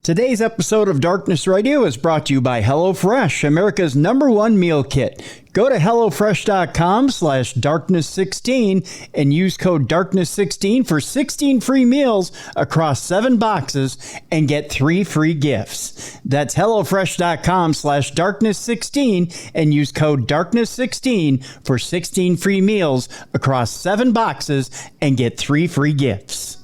Today's episode of Darkness Radio is brought to you by HelloFresh, America's #1 meal kit. Go to HelloFresh.com/darkness16 and use code darkness16 for 16 free meals across 7 boxes and get 3 free gifts. That's HelloFresh.com/darkness16 and use code darkness16 for 16 free meals across 7 boxes and get 3 free gifts.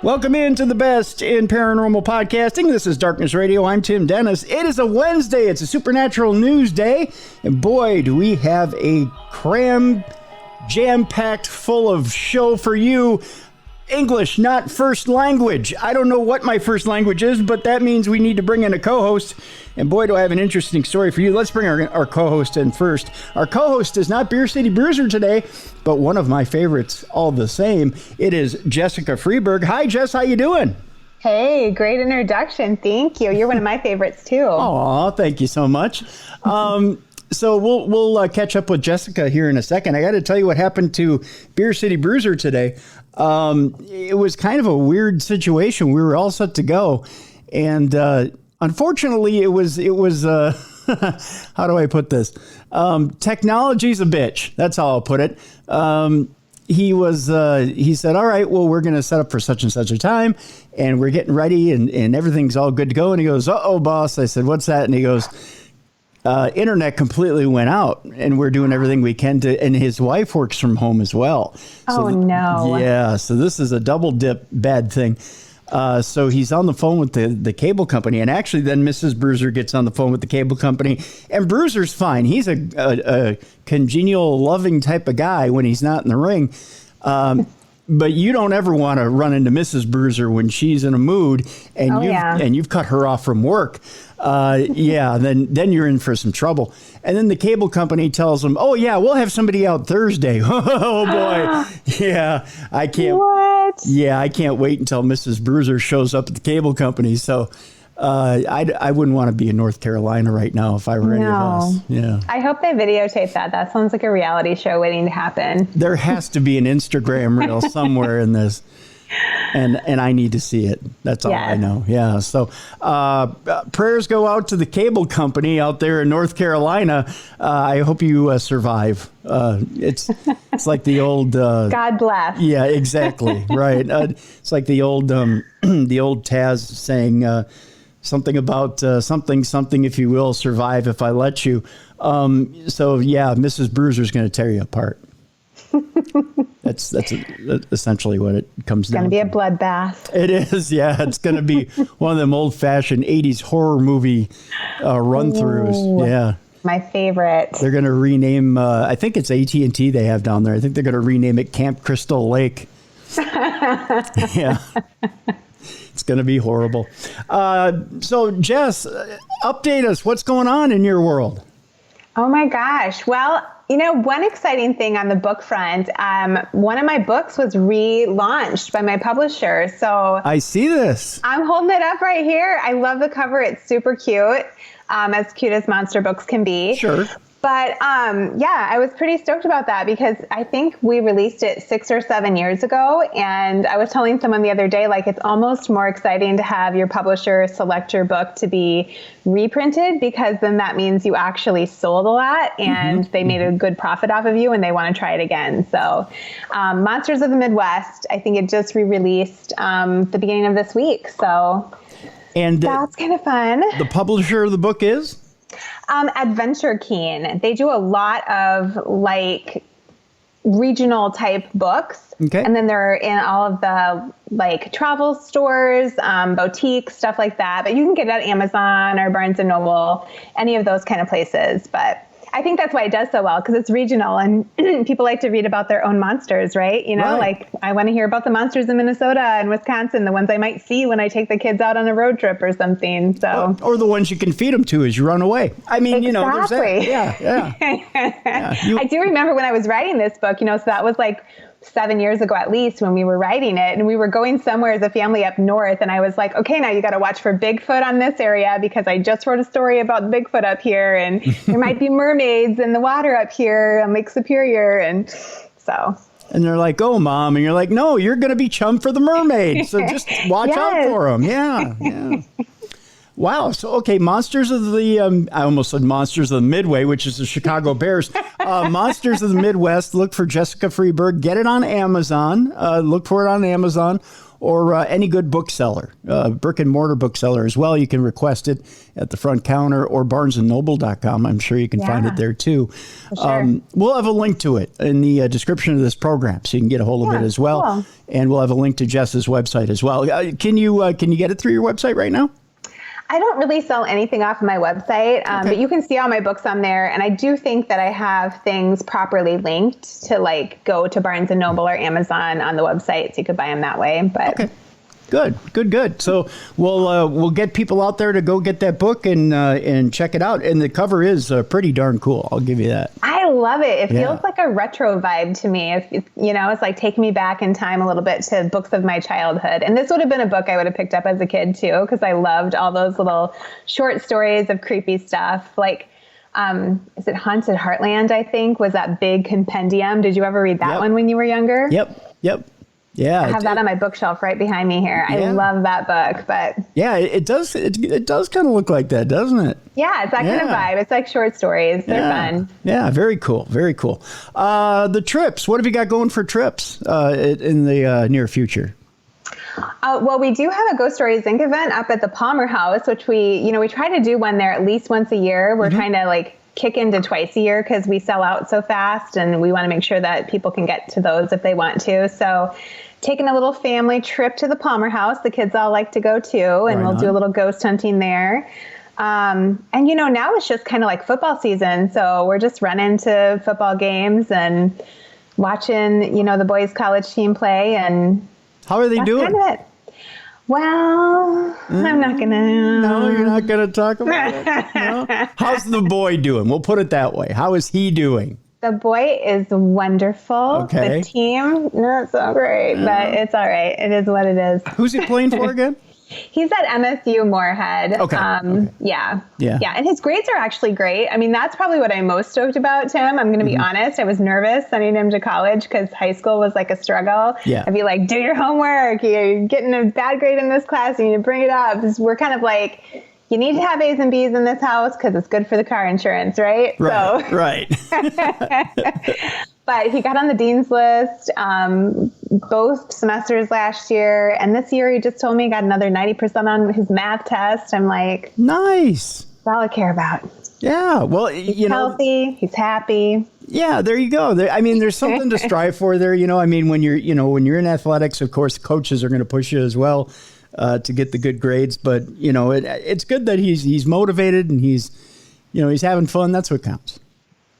Welcome into the best in paranormal podcasting. This is Darkness Radio. I'm Tim Dennis. It is a Wednesday. It's a supernatural news day. And boy, do we have a jam-packed full of show for you. English, not first language. I don't know what my first language is, but that means we need to bring in a co-host. And boy, do I have an interesting story for you. Let's bring our co-host in first. Our co-host is not Beer City Bruiser today, but one of my favorites all the same. It is Jessica Freeburg. Hi, Jess. How you doing? Hey, great introduction. Thank you. You're one of my favorites, too. Oh, thank you so much. So we'll catch up with Jessica here in a second. I got to tell you what happened to Beer City Bruiser today. It was kind of a weird situation. We were all set to go, and unfortunately, it was. How do I put this? Technology's a bitch. That's how I'll put it. He said, all right, well, we're going to set up for such and such a time, and we're getting ready, and everything's all good to go. And he goes, uh-oh, boss. I said, what's that? And he goes, internet completely went out, and we're doing everything we can to, and his wife works from home as well. So no. Yeah. So this is a double dip bad thing. So he's on the phone with the cable company, and actually then Mrs. Bruiser gets on the phone with the cable company, and Bruiser's fine. He's a congenial, loving type of guy when he's not in the ring. But you don't ever want to run into Mrs. Bruiser when she's in a mood and you've cut her off from work. Then you're in for some trouble. And then the cable company tells them, oh, yeah, we'll have somebody out Thursday. Oh, boy. Yeah, I can't. What? Yeah, I can't wait until Mrs. Bruiser shows up at the cable company. So I wouldn't want to be in North Carolina right now if I were any of us. Yeah. I hope they videotape that. That sounds like a reality show waiting to happen. There has to be an Instagram reel somewhere in this. And I need to see it. That's all I know. Yeah. So prayers go out to the cable company out there in North Carolina. I hope you survive. It's like the old God bless. Yeah, exactly. Right. It's like the old Taz saying something about something, if you will, survive if I let you. So yeah, Mrs. Bruiser's going to tear you apart. That's essentially what it comes down to. It's going to be a bloodbath. It is, yeah. It's going to be one of them old-fashioned 80s horror movie run-throughs. Ooh, yeah. My favorite. They're going to rename, I think it's AT&T they have down there. I think they're going to rename it Camp Crystal Lake. Yeah. It's going to be horrible. So, Jess, update us. What's going on in your world? Oh, my gosh. Well, one exciting thing on the book front, one of my books was relaunched by my publisher. So I see this. I'm holding it up right here. I love the cover. It's super cute, as cute as monster books can be. Sure. But I was pretty stoked about that because I think we released it 6 or 7 years ago. And I was telling someone the other day, like, it's almost more exciting to have your publisher select your book to be reprinted, because then that means you actually sold a lot and they made a good profit off of you and they want to try it again. So Monsters of the Midwest, I think it just re-released the beginning of this week. So that's kind of fun. The publisher of the book is? Adventure Keen. They do a lot of like regional type books. Okay. And then they're in all of the like travel stores, boutiques, stuff like that. But you can get it at Amazon or Barnes & Noble, any of those kind of places. But I think that's why it does so well, because it's regional and people like to read about their own monsters, right? You know, Right. like I want to hear about the monsters in Minnesota and Wisconsin, the ones I might see when I take the kids out on a road trip or something. So, or the ones you can feed them to as you run away. I mean, you know, there's that. Exactly. Yeah. I do remember when I was writing this book, you know, so that was like 7 years ago at least when we were writing it, and we were going somewhere as a family up north, and I was like, okay, now you got to watch for Bigfoot on this area because I just wrote a story about Bigfoot up here, and there might be mermaids in the water up here on Lake Superior, and so. And they're like, oh, Mom. And you're like, no, you're going to be chum for the mermaid. So just watch out for them. Yeah. Wow. So, okay, Monsters of the, I almost said Monsters of the Midway, which is the Chicago Bears. Monsters of the Midwest. Look for Jessica Freeburg. Get it on Amazon. Look for it on Amazon or any good bookseller, brick and mortar bookseller as well. You can request it at the front counter or barnesandnoble.com. I'm sure you can find it there too. Sure. We'll have a link to it in the description of this program so you can get a hold of it as well. Cool. And we'll have a link to Jess's website as well. Can you get it through your website right now? I don't really sell anything off of my website, but you can see all my books on there. And I do think that I have things properly linked to like go to Barnes and Noble or Amazon on the website, so you could buy them that way. But okay. Good. So we'll get people out there to go get that book and check it out. And the cover is pretty darn cool. I'll give you that. I love it. It feels like a retro vibe to me. It's like taking me back in time a little bit to books of my childhood. And this would have been a book I would have picked up as a kid too, because I loved all those little short stories of creepy stuff. Like, is it Haunted Heartland? I think was that big compendium. Did you ever read that one when you were younger? Yep. Yeah, I have that on my bookshelf right behind me here. I love that book, but yeah, it does. It does kind of look like that, doesn't it? Yeah, it's that kind of vibe. It's like short stories. They're fun. Yeah, very cool. Very cool. The trips. What have you got going for trips in the near future? Well, we do have a Ghost Stories Inc. event up at the Palmer House, which we try to do one there at least once a year. We're trying to like kick into twice a year because we sell out so fast, and we want to make sure that people can get to those if they want to. So taking a little family trip to the Palmer House. The kids all like to go too, and we'll do a little ghost hunting there. And now it's just kind of like football season. So we're just running to football games and watching, the boys' college team play. And how are they doing? Kind of it. Well, I'm not going to. No, you're not going to talk about it? No? How's the boy doing? We'll put it that way. How is he doing? The boy is wonderful. Okay. The team, not so great, but it's all right. It is what it is. Who's he playing for again? He's at MSU Moorhead. Okay. Yeah. And his grades are actually great. I mean, that's probably what I'm most stoked about, Tim. I'm going to be honest. I was nervous sending him to college because high school was like a struggle. Yeah. I'd be like, do your homework. You're getting a bad grade in this class. You need to bring it up. We're kind of like, you need to have A's and B's in this house because it's good for the car insurance, right? Right. But he got on the dean's list both semesters last year. And this year he just told me he got another 90% on his math test. I'm like, nice. That's all I care about. Yeah. Well, he's healthy. He's happy. Yeah, there you go. There's something to strive for there. When you're in athletics, of course, coaches are going to push you as well to get the good grades. But, it's good that he's motivated and he's having fun. That's what counts.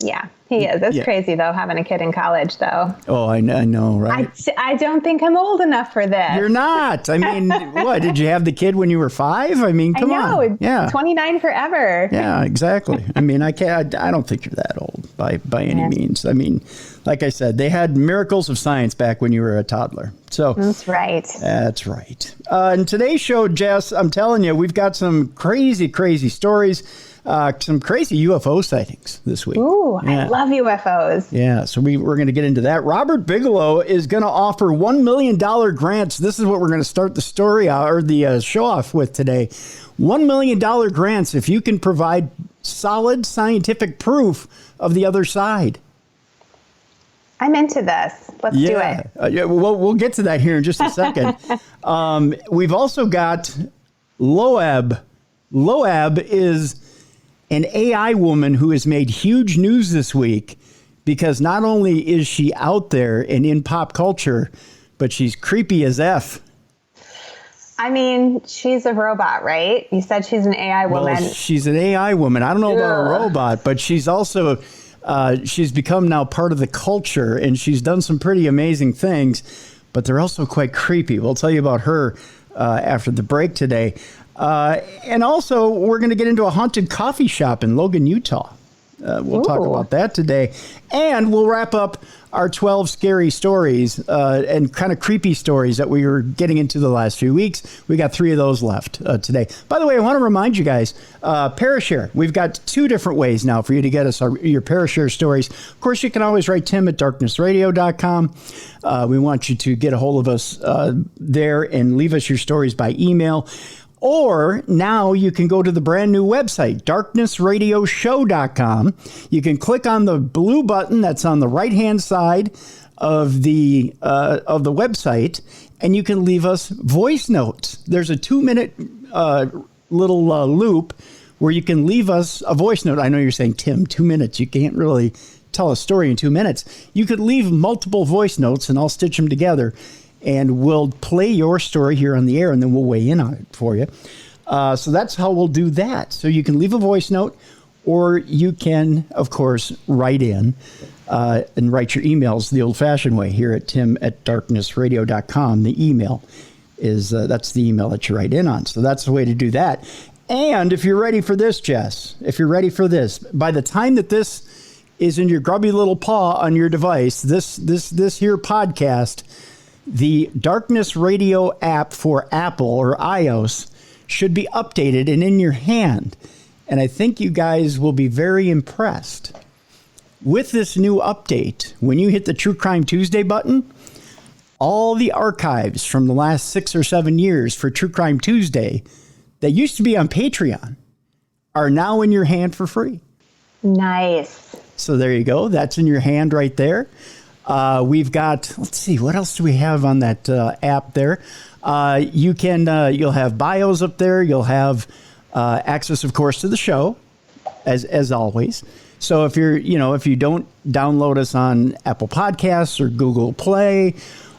Yeah, he is. It's crazy, though, having a kid in college, though. Oh, I know, right? I don't think I'm old enough for this. You're not. I mean, what? Did you have the kid when you were 5? I mean, come on. Yeah. 29 forever. Yeah, exactly. I mean, I don't think you're that old by any means. I mean, like I said, they had miracles of science back when you were a toddler. So that's right. That's right. In today's show, Jess, I'm telling you, we've got some crazy, crazy stories. Some crazy UFO sightings this week. Ooh, I love UFOs. Yeah, so we're going to get into that. Robert Bigelow is going to offer $1 million grants. This is what we're going to start the story or the show off with today. $1 million grants if you can provide solid scientific proof of the other side. I'm into this. Let's do it. We'll get to that here in just a second. We've also got Loab. Loab is an AI woman who has made huge news this week because not only is she out there and in pop culture, but she's creepy as F. I mean, she's a robot, right? You said she's an AI woman. Well, she's an AI woman. I don't know about a robot, but she's also, she's become now part of the culture, and she's done some pretty amazing things, but they're also quite creepy. We'll tell you about her after the break today. And also, we're going to get into a haunted coffee shop in Logan, Utah. We'll talk about that today. And we'll wrap up our 12 scary stories and kind of creepy stories that we were getting into the last few weeks. We got 3 of those left today. By the way, I want to remind you guys, Parashare. We've got 2 different ways now for you to get us your Parashare stories. Of course, you can always write Tim at darknessradio.com. We want you to get a hold of us there and leave us your stories by email. Or now you can go to the brand new website, darknessradioshow.com. You can click on the blue button that's on the right-hand side of the website, and you can leave us voice notes. There's a 2-minute little loop where you can leave us a voice note. I know you're saying, Tim, 2 minutes. You can't really tell a story in 2 minutes. You could leave multiple voice notes, and I'll stitch them together. And we'll play your story here on the air, and then we'll weigh in on it for you. So that's how we'll do that. So you can leave a voice note, or you can, of course, write in and write your emails the old-fashioned way here at tim@darknessradio.com. The email is, that's the email that you write in on. So that's the way to do that. And if you're ready for this, Jess, if you're ready for this, by the time that this is in your grubby little paw on your device, this here podcast, the Darkness Radio app for Apple or iOS should be updated and in your hand. And I think you guys will be very impressed. With this new update, when you hit the True Crime Tuesday button, all the archives from the last 6 or 7 years for True Crime Tuesday that used to be on Patreon are now in your hand for free. Nice. So there you go. That's in your hand right there. We've got, let's see, what else do we have on that app there? You'll have bios up there. You'll have access, of course, to the show, as always. So if you don't download us on Apple Podcasts or Google Play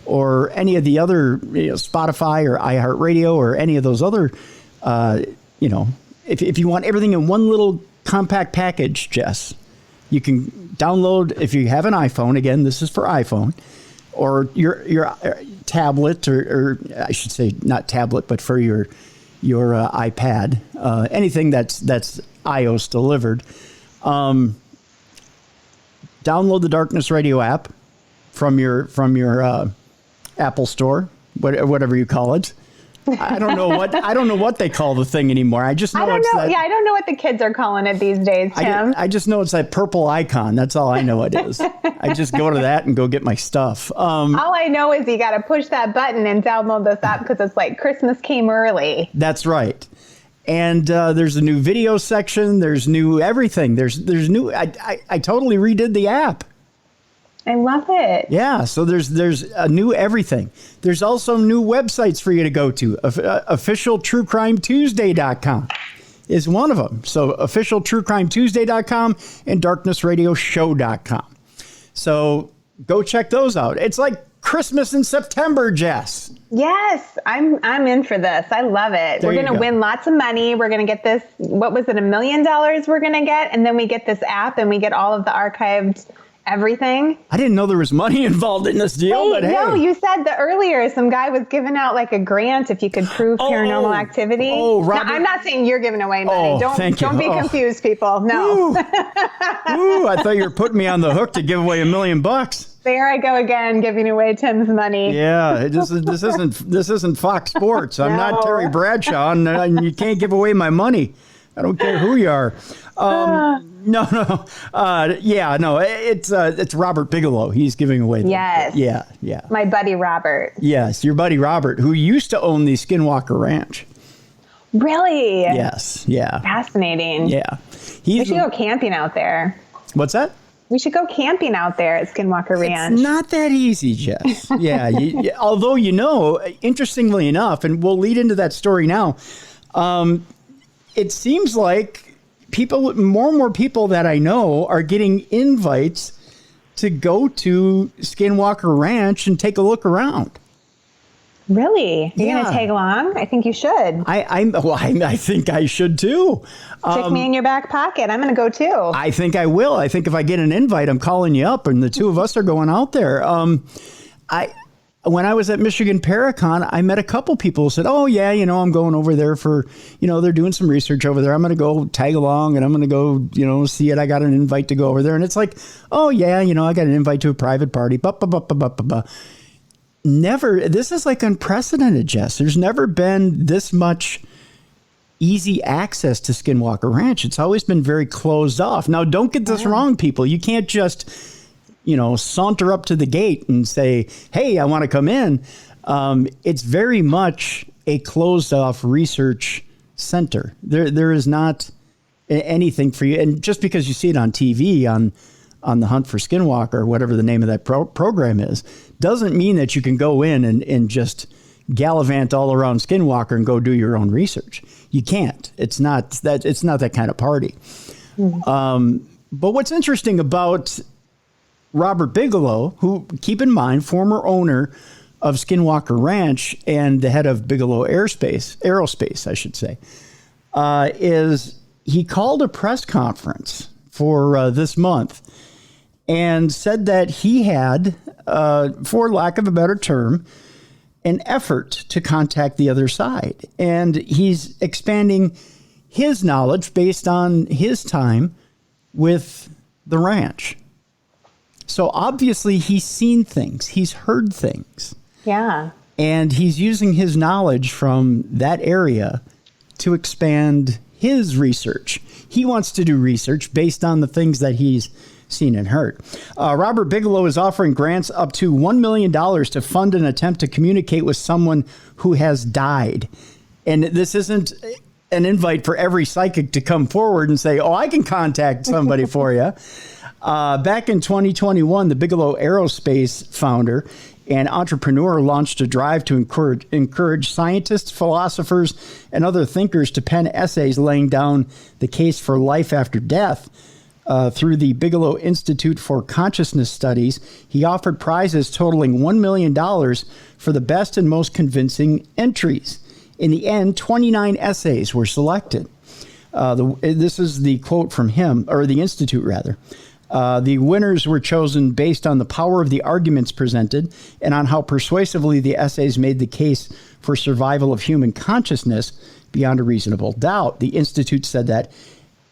or any of the other, Spotify or iHeartRadio or any of those other, if you want everything in one little compact package, Jess, you can download, if you have an iPhone, again, this is for iPhone, or your tablet, or I should say not tablet, but for your iPad, anything that's iOS delivered. Download the Darkness Radio app from your Apple Store, whatever you call it. I don't know what they call the thing anymore. I just know I don't know what the kids are calling it these days, Tim. I just know it's that purple icon. That's all I know it is. I just go to that and go get my stuff. All I know is you got to push that button and download this app because it's like Christmas came early. That's right. And there's a new video section. There's new everything. There's new. I totally redid the app. I love it. Yeah, so there's a new everything. There's also new websites for you to go to. Officialtruecrimetuesday.com is one of them. So officialtruecrimetuesday.com and darknessradioshow.com. So go check those out. It's like Christmas in September, Jess. Yes, I'm in for this. I love it. We're going to win lots of money. We're going to get this. What was it? $1 million we're going to get, and then we get this app, and we get all of the archived everything. I didn't know there was money involved in this deal, but hey. No, you said that earlier some guy was giving out like a grant if you could prove paranormal activity. Oh, Robert. Now, I'm not saying you're giving away money. Don't be confused, people. No. Ooh, I thought you were putting me on the hook to give away $1 million. There I go again, giving away Tim's money. Yeah, this isn't Fox Sports. I'm not Terry Bradshaw, and you can't give away my money. I don't care who you are. No. It's Robert Bigelow. He's giving away. Yes. Yeah. My buddy Robert. Yes, your buddy Robert, who used to own the Skinwalker Ranch. Really? Yes. Yeah. Fascinating. Yeah. We should go camping out there. What's that? We should go camping out there at Skinwalker Ranch. It's not that easy, Jess. Yeah. Although, interestingly enough, and we'll lead into that story now, it seems like more and more people that I know are getting invites to go to Skinwalker Ranch and take a look around. Really? You're Yeah. going to tag along? I think you should. I think I should too. Stick me in your back pocket. I'm going to go too. I think I will. I think if I get an invite, I'm calling you up, and the two of us are going out there. When I was at Michigan Paracon, I met a couple people who said, "Oh yeah, I'm going over there for, they're doing some research over there. I'm going to go tag along, and I'm going to go, see it. I got an invite to go over there." And it's like, "Oh yeah, I got an invite to a private party." Never. This is like unprecedented, Jess. There's never been this much easy access to Skinwalker Ranch. It's always been very closed off. Now, don't get this wrong, people. You can't just saunter up to the gate and say, "Hey, I want to come in." It's very much a closed off research center. There is not anything for you. And just because you see it on TV on the Hunt for Skinwalker, or whatever the name of that program is, doesn't mean that you can go in and just gallivant all around Skinwalker and go do your own research. You can't. It's not that kind of party. But what's interesting about Robert Bigelow, who, keep in mind, former owner of Skinwalker Ranch and the head of Bigelow Aerospace, I should say, is he called a press conference for this month and said that he had, for lack of a better term, an effort to contact the other side. And he's expanding his knowledge based on his time with the ranch. So obviously he's seen things, he's heard things. Yeah. And he's using his knowledge from that area to expand his research. He wants to do research based on the things that he's seen and heard. Robert Bigelow is offering grants up to $1 million to fund an attempt to communicate with someone who has died. And this isn't an invite for every psychic to come forward and say, "Oh, I can contact somebody for you." Back in 2021, the Bigelow Aerospace founder and entrepreneur launched a drive to encourage scientists, philosophers, and other thinkers to pen essays laying down the case for life after death. Through the Bigelow Institute for Consciousness Studies, he offered prizes totaling $1 million for the best and most convincing entries. In the end, 29 essays were selected. This is the quote from him, or the Institute, rather. The winners were chosen based on the power of the arguments presented and on how persuasively the essays made the case for survival of human consciousness beyond a reasonable doubt. The Institute said that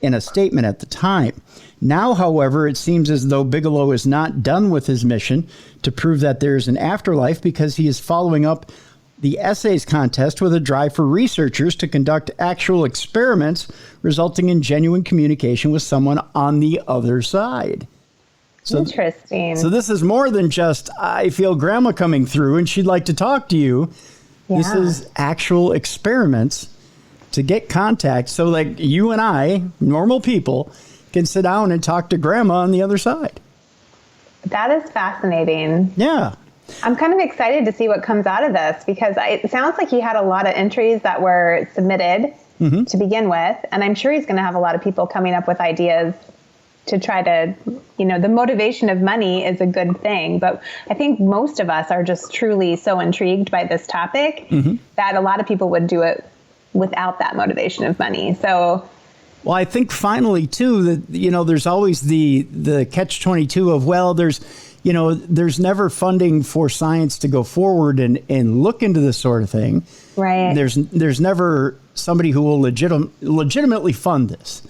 in a statement at the time. Now, however, it seems as though Bigelow is not done with his mission to prove that there is an afterlife, because he is following up the essays contest with a drive for researchers to conduct actual experiments resulting in genuine communication with someone on the other side. So, interesting. So this is more than just, "I feel grandma coming through and she'd like to talk to you." Yeah. This is actual experiments to get contact so like you and I, normal people, can sit down and talk to grandma on the other side. That is fascinating. Yeah. I'm kind of excited to see what comes out of this, because it sounds like he had a lot of entries that were submitted to begin with. And I'm sure he's going to have a lot of people coming up with ideas to try to, the motivation of money is a good thing. But I think most of us are just truly so intrigued by this topic that a lot of people would do it without that motivation of money. So, well, I think finally too that there's always the catch-22 of, well, there's never funding for science to go forward and look into this sort of thing. Right. There's never somebody who will legitimately fund this.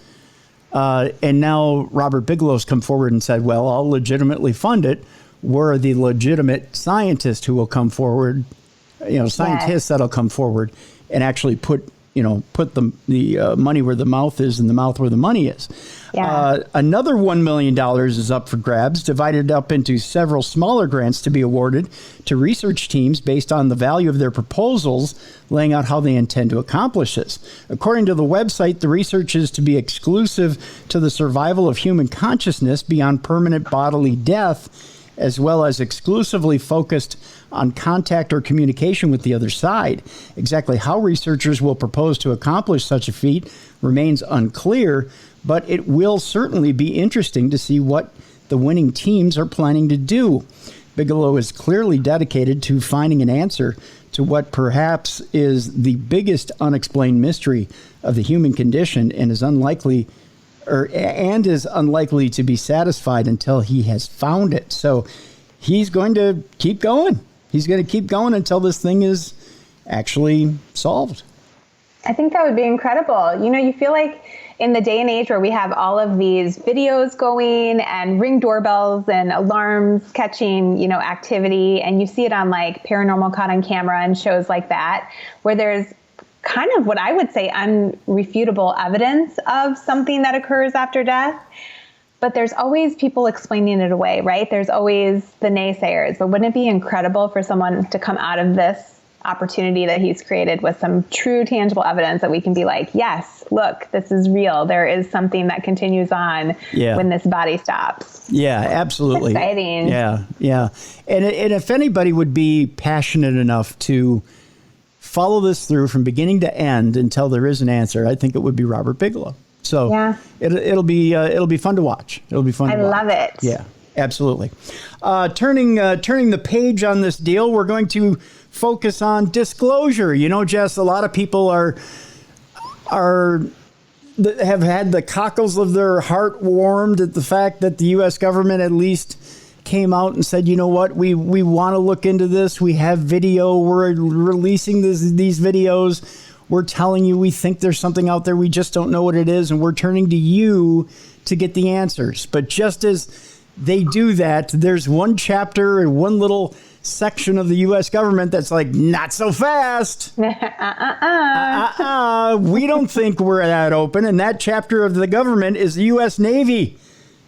And now Robert Bigelow's come forward and said, "Well, I'll legitimately fund it." We're the legitimate scientists who will come forward, scientists that'll come forward and actually put the money where the mouth is and the mouth where the money is. Yeah. Another $1 million is up for grabs, divided up into several smaller grants to be awarded to research teams based on the value of their proposals, laying out how they intend to accomplish this. According to the website, the research is to be exclusive to the survival of human consciousness beyond permanent bodily death, as well as exclusively focused on contact or communication with the other side. Exactly how researchers will propose to accomplish such a feat remains unclear, but it will certainly be interesting to see what the winning teams are planning to do. Bigelow is clearly dedicated to finding an answer to what perhaps is the biggest unexplained mystery of the human condition and is unlikely to be satisfied until he has found it. So he's going to keep going. He's going to keep going until this thing is actually solved. I think that would be incredible. You know, you feel like in the day and age where we have all of these videos going and Ring doorbells and alarms catching, you know, activity, and you see it on like Paranormal Caught on Camera and shows like that, where there's kind of what I would say unrefutable evidence of something that occurs after death. But there's always people explaining it away, right? There's always the naysayers. But wouldn't it be incredible for someone to come out of this opportunity that he's created with some true tangible evidence that we can be like, yes, look, this is real. There is something that continues on when this body stops. Yeah, absolutely. It's exciting. Yeah. And if anybody would be passionate enough to follow this through from beginning to end until there is an answer, I think it would be Robert Bigelow. So it'll be fun to watch. It'll be fun to watch. I love it. Yeah, absolutely. Turning the page on this deal, we're going to focus on disclosure. You know, Jess, a lot of people have had the cockles of their heart warmed at the fact that the U.S. government at least came out and said, you know what, we want to look into this. We have video. We're releasing these videos. We're telling you we think there's something out there. We just don't know what it is. And we're turning to you to get the answers. But just as they do that, there's one chapter and one little section of the U.S. government that's like, not so fast. We don't think we're that open. And that chapter of the government is the U.S. Navy.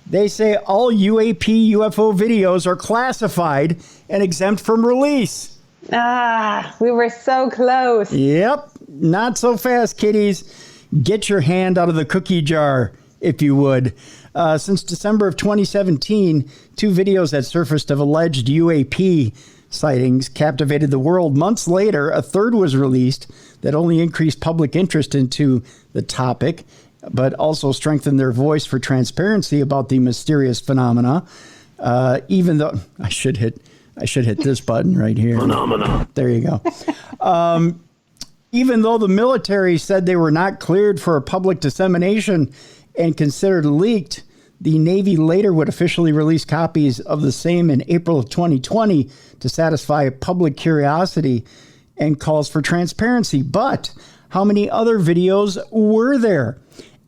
They say all UAP UFO videos are classified and exempt from release. We were so close. Yep. Not so fast, kiddies. Get your hand out of the cookie jar, if you would. Since December of 2017, 2 videos that surfaced of alleged UAP sightings captivated the world. Months later, a third was released that only increased public interest into the topic, but also strengthened their voice for transparency about the mysterious phenomena. Even though I should hit this button right here. Phenomena. There you go. Even though the military said they were not cleared for a public dissemination and considered leaked, the Navy later would officially release copies of the same in April of 2020 to satisfy public curiosity and calls for transparency. But how many other videos were there?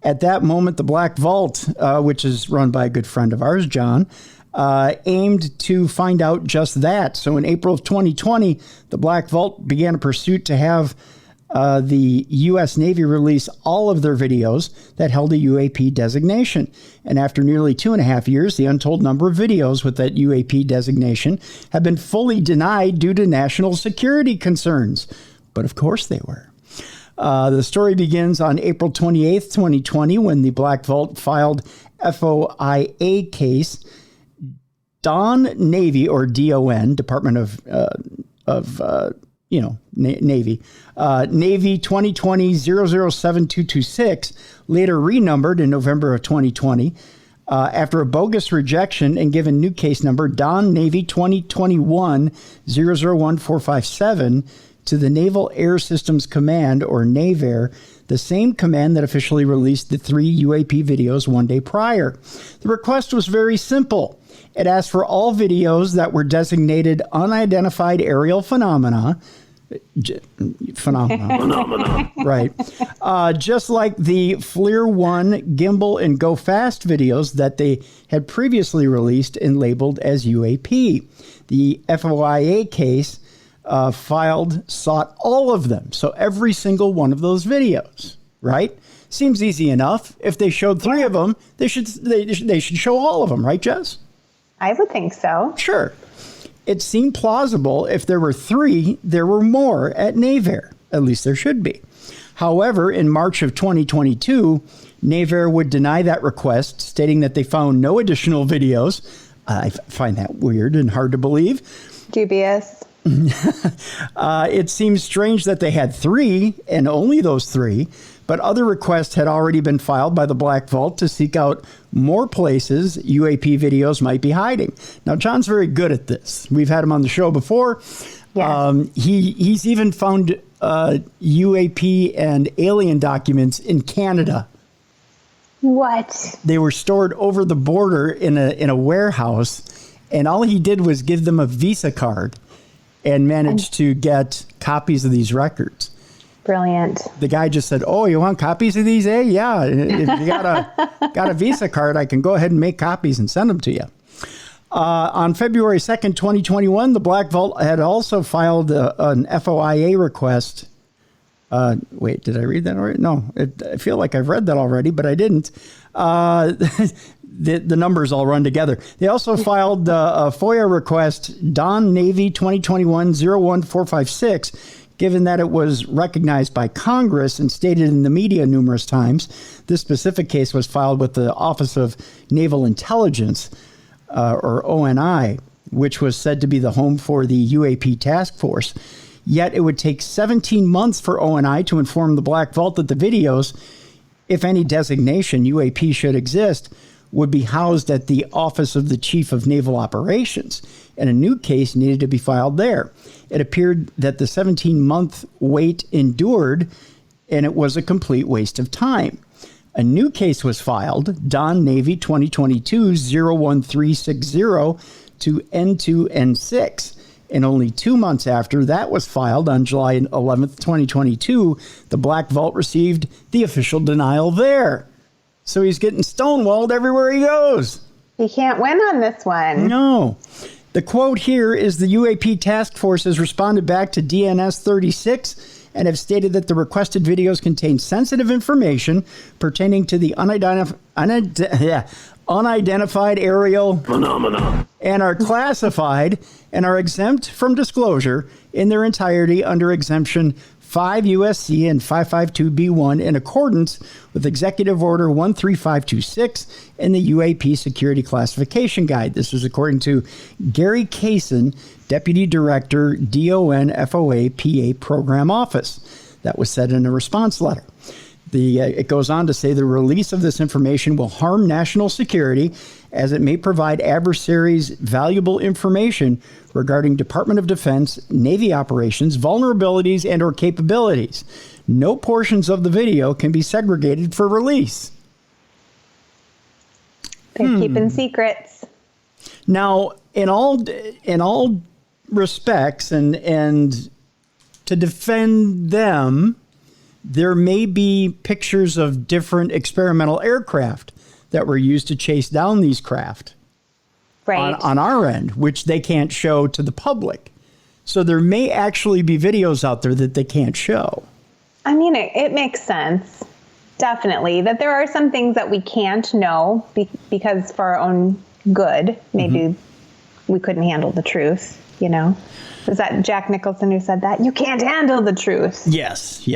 At that moment, the Black Vault, which is run by a good friend of ours, John, aimed to find out just that. So in April of 2020, the Black Vault began a pursuit to have the U.S. Navy release all of their videos that held a UAP designation. And after nearly 2.5 years, the untold number of videos with that UAP designation have been fully denied due to national security concerns. But of course they were. The story begins on April 28th, 2020, when the Black Vault filed FOIA case. Don Navy, or DON, Department of Navy, Navy 2020-007226, later renumbered in November of 2020 after a bogus rejection and given new case number Don Navy 2021-001457 to the Naval Air Systems Command, or NAVAIR, the same command that officially released the 3 UAP videos one day prior. The request was very simple. It asked for all videos that were designated unidentified aerial phenomena. Right. Just like the FLIR 1 gimbal and Go Fast videos that they had previously released and labeled as UAP. The FOIA case sought all of them. So every single one of those videos, right? Seems easy enough. If they showed 3 of them, they should show all of them, right, Jess? I would think so. Sure. It seemed plausible if there were 3, there were more at NAVAIR. At least there should be. However, in March of 2022, NAVAIR would deny that request, stating that they found no additional videos. I find that weird and hard to believe. Dubious. It seems strange that they had 3 and only those 3, but other requests had already been filed by the Black Vault to seek out more places UAP videos might be hiding. Now, John's very good at this. We've had him on the show before. Yes. He's even found UAP and alien documents in Canada. What? They were stored over the border in a warehouse, and all he did was give them a Visa card and managed to get copies of these records. Brilliant. The guy just said, "Oh, you want copies of these? Eh? Yeah. If you got a Visa card, I can go ahead and make copies and send them to you." On February 2nd, 2021, the Black Vault had also filed an FOIA request. Wait, did I read that already? No, I feel like I've read that already, but I didn't. The numbers all run together. They also filed a FOIA request, Don Navy 2021-01456, given that it was recognized by Congress and stated in the media numerous times. This specific case was filed with the Office of Naval Intelligence, or ONI, which was said to be the home for the UAP task force. Yet it would take 17 months for ONI to inform the Black Vault that the videos, if any designation UAP should exist, would be housed at the Office of the Chief of Naval Operations, and a new case needed to be filed there. It appeared that the 17-month wait endured, and it was a complete waste of time. A new case was filed, Don Navy 2022-01360 to N2N6. And only 2 months after that was filed, on July 11th, 2022, the Black Vault received the official denial there. So he's getting stonewalled everywhere he goes. He can't win on this one. No. The quote here is the UAP task force has responded back to DNS 36 and have stated that the requested videos contain sensitive information pertaining to the unidentified aerial phenomena and are classified and are exempt from disclosure in their entirety under exemption 5 USC and 552B1 in accordance with Executive Order 13526 and the UAP Security Classification Guide. This was according to Gary Kaysen, Deputy Director, DON FOA PA Program Office. That was said in a response letter. It goes on to say the release of this information will harm national security as it may provide adversaries valuable information regarding Department of Defense, Navy operations, vulnerabilities, and or capabilities. No portions of the video can be segregated for release. They're keeping secrets. Now, in all respects, and to defend them, there may be pictures of different experimental aircraft that were used to chase down these craft on our end, which they can't show to the public. So there may actually be videos out there that they can't show. I mean, it makes sense, definitely, that there are some things that we can't know because for our own good, maybe we couldn't handle the truth, you know? Was that Jack Nicholson who said that? You can't handle the truth. Yes.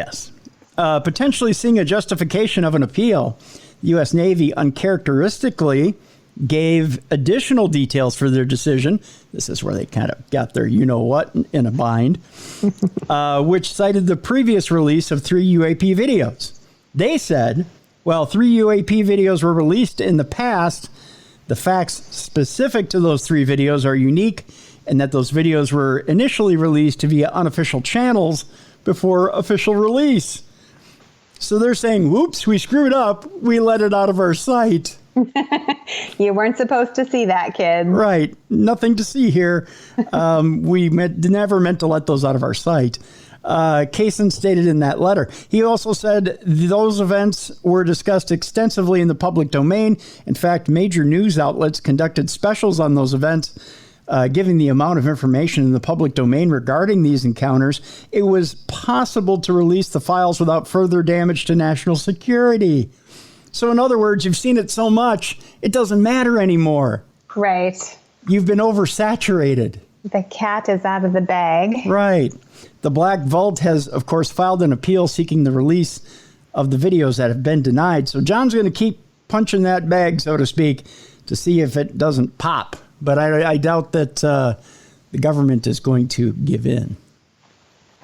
Potentially seeing a justification of an appeal, the U.S. Navy uncharacteristically gave additional details for their decision. This is where they kind of got their you-know-what in a bind, which cited the previous release of 3 UAP videos. They said, well, 3 UAP videos were released in the past. The facts specific to those 3 videos are unique, and that those videos were initially released via unofficial channels before official release. So they're saying, whoops, we screwed up. We let it out of our sight. You weren't supposed to see that, kid. Right. Nothing to see here. We never meant to let those out of our sight. Kaysen stated in that letter. He also said those events were discussed extensively in the public domain. In fact, major news outlets conducted specials on those events. Given the amount of information in the public domain regarding these encounters, it was possible to release the files without further damage to national security. So in other words, you've seen it so much, it doesn't matter anymore. Right. You've been oversaturated. The cat is out of the bag. Right. The Black Vault has, of course, filed an appeal seeking the release of the videos that have been denied. So John's going to keep punching that bag, so to speak, to see if it doesn't pop. But I doubt that the government is going to give in.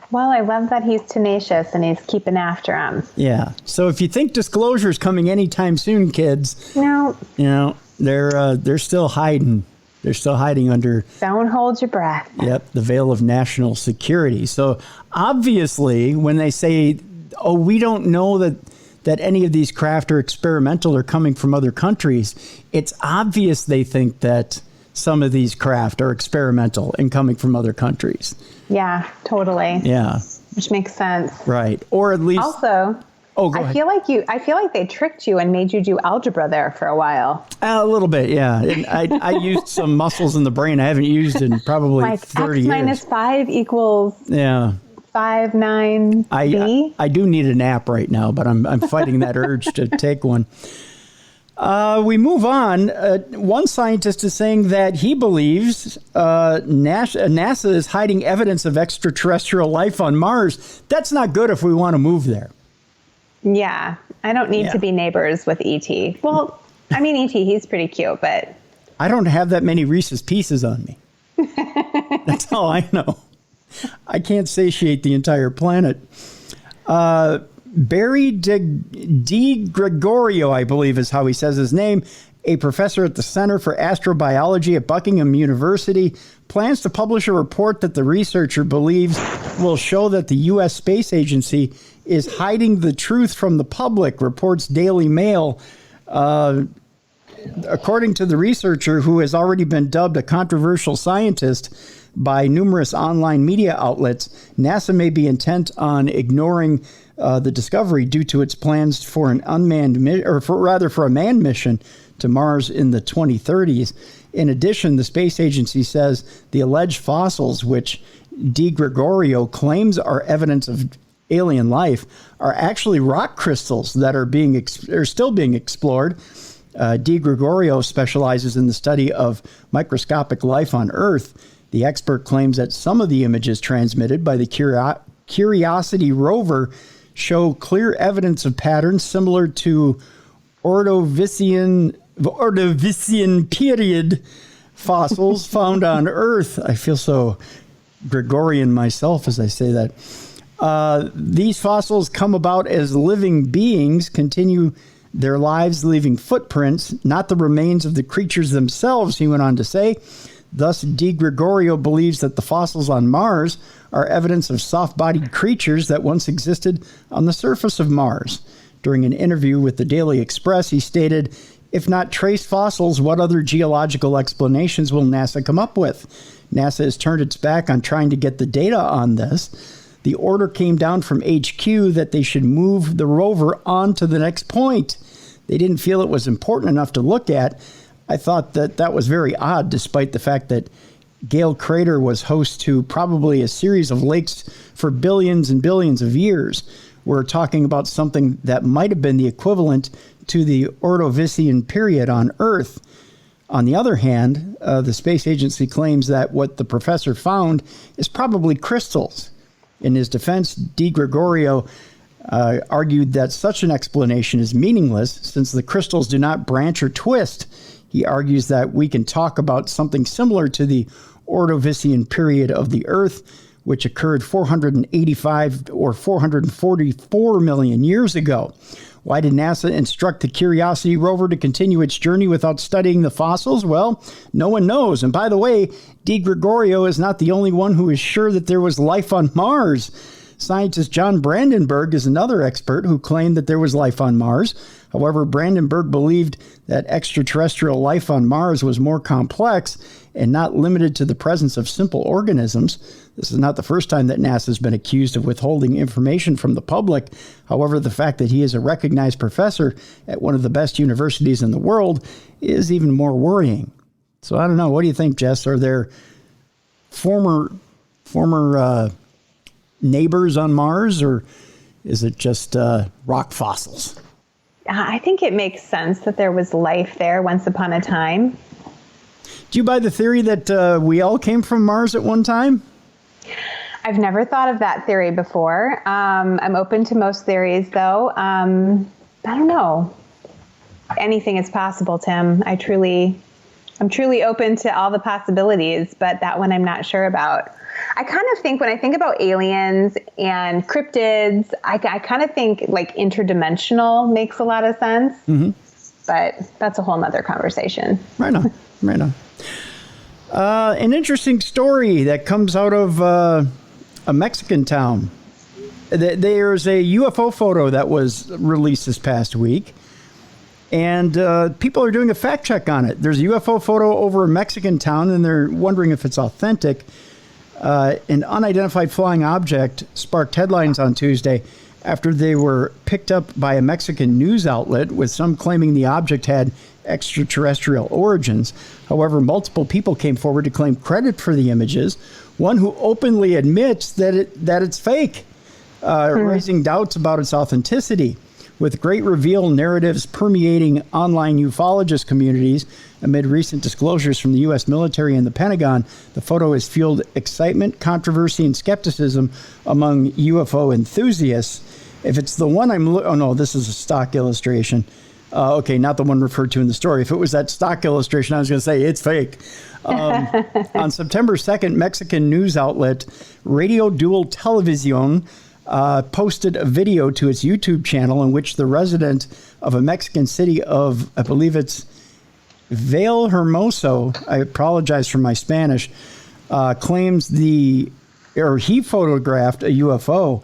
Well, I love that he's tenacious and he's keeping after him. Yeah. So if you think disclosure is coming anytime soon, kids, No. you know, they're still hiding. They're still hiding under... Don't hold your breath. Yep, the veil of national security. So obviously, when they say, oh, we don't know that any of these craft are experimental or coming from other countries, it's obvious they think that some of these craft are experimental and coming from other countries. Yeah, totally. Yeah. Which makes sense. Right. Or at least... Also... Oh, go ahead. I feel like they tricked you and made you do algebra there for a while. A little bit, yeah. And I used some muscles in the brain I haven't used in probably like 30 X years. minus 5 equals 5, 9, B. I do need a nap right now, but I'm fighting that urge to take one. We move on. One scientist is saying that he believes NASA is hiding evidence of extraterrestrial life on Mars. That's not good if we want to move there. Yeah, I don't need to be neighbors with E.T. Well, I mean, E.T., he's pretty cute, but... I don't have that many Reese's Pieces on me. That's all I know. I can't satiate the entire planet. Barry Di Gregorio, I believe is how he says his name, a professor at the Center for Astrobiology at Buckingham University, plans to publish a report that the researcher believes will show that the U.S. Space Agency is hiding the truth from the public, reports Daily Mail. According to the researcher, who has already been dubbed a controversial scientist by numerous online media outlets, NASA may be intent on ignoring the discovery due to its plans for an unmanned for a manned mission to Mars in the 2030s. In addition, the space agency says the alleged fossils, which Di Gregorio claims are evidence of alien life, are actually rock crystals that are still being explored. Di Gregorio specializes in the study of microscopic life on Earth. The expert claims that some of the images transmitted by the Curiosity rover show clear evidence of patterns similar to Ordovician period fossils found on Earth. I feel so Gregorian myself as I say that. These fossils come about as living beings continue their lives, leaving footprints, not the remains of the creatures themselves, he went on to say. Thus, Di Gregorio believes that the fossils on Mars are evidence of soft-bodied creatures that once existed on the surface of Mars. During an interview with the Daily Express, he stated, "If not trace fossils, what other geological explanations will NASA come up with? NASA has turned its back on trying to get the data on this. The order came down from HQ that they should move the rover on to the next point. They didn't feel it was important enough to look at. I thought that was very odd, despite the fact that Gale Crater was host to probably a series of lakes for billions and billions of years. We're talking about something that might have been the equivalent to the Ordovician period on Earth." On the other hand, the space agency claims that what the professor found is probably crystals. In his defense, Di Gregorio argued that such an explanation is meaningless since the crystals do not branch or twist. He argues that we can talk about something similar to the Ordovician period of the Earth, which occurred 485 or 444 million years ago. Why did NASA instruct the Curiosity rover to continue its journey without studying the fossils? Well, no one knows. And by the way, Di Gregorio is not the only one who is sure that there was life on Mars. Scientist John Brandenburg is another expert who claimed that there was life on Mars. However, Brandenburg believed that extraterrestrial life on Mars was more complex and not limited to the presence of simple organisms. This is not the first time that NASA has been accused of withholding information from the public. However, the fact that he is a recognized professor at one of the best universities in the world is even more worrying. So I don't know. What do you think, Jess? Are there former neighbors on Mars, or is it just rock fossils? I think it makes sense that there was life there once upon a time. Do you buy the theory that we all came from Mars at one time? I've never thought of that theory before. I'm open to most theories, though. I don't know. Anything is possible, Tim. I'm truly open to all the possibilities, but that one I'm not sure about. I kind of think when I think about aliens and cryptids, I kind of think like interdimensional makes a lot of sense, but that's a whole nother conversation. Right on. An interesting story that comes out of a Mexican town. There's a UFO photo that was released this past week, and people are doing a fact check on it. There's a UFO photo over a Mexican town, and they're wondering if it's authentic. An unidentified flying object sparked headlines on Tuesday after they were picked up by a Mexican news outlet, with some claiming the object had extraterrestrial origins. However, multiple people came forward to claim credit for the images, one who openly admits that it's fake, raising doubts about its authenticity. With great reveal narratives permeating online ufologist communities amid recent disclosures from the U.S. military and the Pentagon, the photo has fueled excitement, controversy, and skepticism among UFO enthusiasts. If it's the one oh no, this is a stock illustration. Okay, not the one referred to in the story. If it was that stock illustration, I was going to say it's fake. On September 2nd, Mexican news outlet Radio Dual Televisión posted a video to its YouTube channel in which the resident of a Mexican city of, I believe it's Vallehermoso, I apologize for my Spanish, claims he photographed a UFO.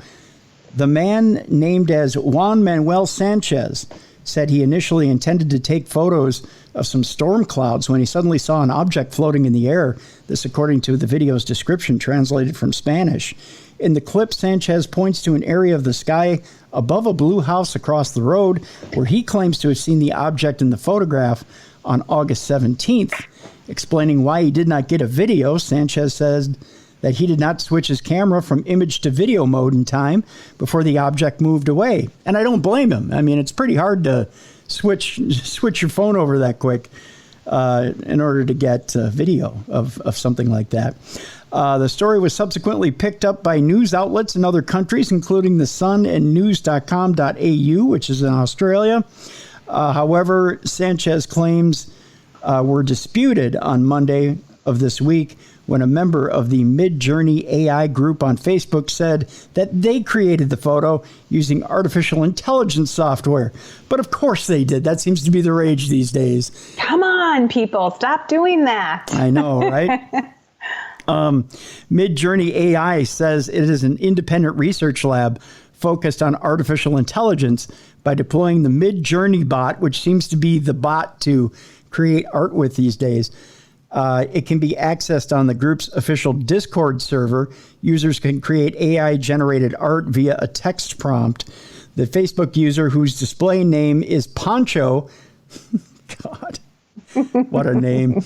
The man, named as Juan Manuel Sanchez, said he initially intended to take photos of some storm clouds when he suddenly saw an object floating in the air. This according to the video's description translated from Spanish. In the clip, Sanchez points to an area of the sky above a blue house across the road where he claims to have seen the object in the photograph on August 17th. Explaining why he did not get a video, Sanchez says that he did not switch his camera from image to video mode in time before the object moved away. And I don't blame him. I mean, it's pretty hard to switch your phone over that quick in order to get video of something like that. The story was subsequently picked up by news outlets in other countries, including The Sun and news.com.au, which is in Australia. However, Sanchez claims were disputed on Monday of this week when a member of the Midjourney AI group on Facebook said that they created the photo using artificial intelligence software. But of course they did. That seems to be the rage these days. Come on, people. Stop doing that. I know, right? Midjourney AI says it is an independent research lab focused on artificial intelligence by deploying the Midjourney bot, which seems to be the bot to create art with these days. It can be accessed on the group's official Discord server. Users can create AI-generated art via a text prompt. The Facebook user, whose display name is Pancho, God, what a name,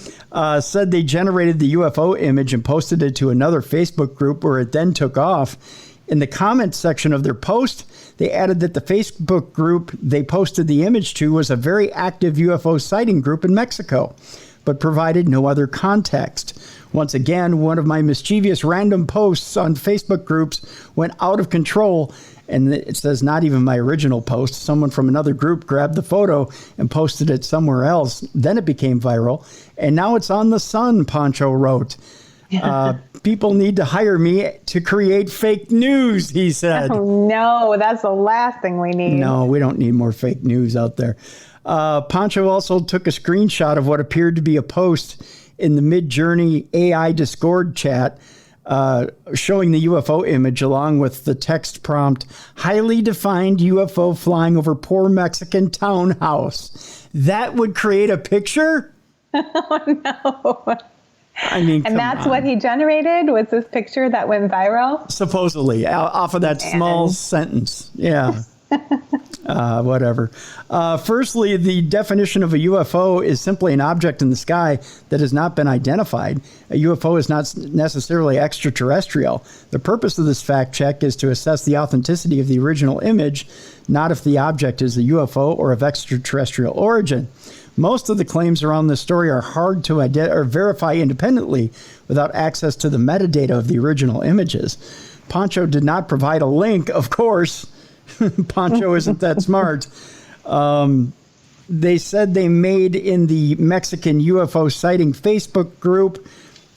said they generated the UFO image and posted it to another Facebook group where it then took off. In the comments section of their post, they added that the Facebook group they posted the image to was a very active UFO sighting group in Mexico, but provided no other context. Once again, one of my mischievous random posts on Facebook groups went out of control, and it says not even my original post. Someone from another group grabbed the photo and posted it somewhere else. Then it became viral, and now it's on The Sun, Pancho wrote. People need to hire me to create fake news, he said. Oh, no, that's the last thing we need. No, we don't need more fake news out there. Pancho also took a screenshot of what appeared to be a post in the Midjourney AI Discord chat showing the UFO image along with the text prompt, highly defined UFO flying over poor Mexican townhouse. That would create a picture? Oh, no. I mean, and that's what he generated, was this picture that went viral? Supposedly, off of that small sentence. Yeah. Whatever. Firstly, the definition of a UFO is simply an object in the sky that has not been identified. A UFO is not necessarily extraterrestrial. The purpose of this fact check is to assess the authenticity of the original image, not if the object is a UFO or of extraterrestrial origin. Most of the claims around this story are hard to verify independently without access to the metadata of the original images. Pancho did not provide a link, of course. Pancho isn't that smart. They said they made in the Mexican UFO sighting Facebook group,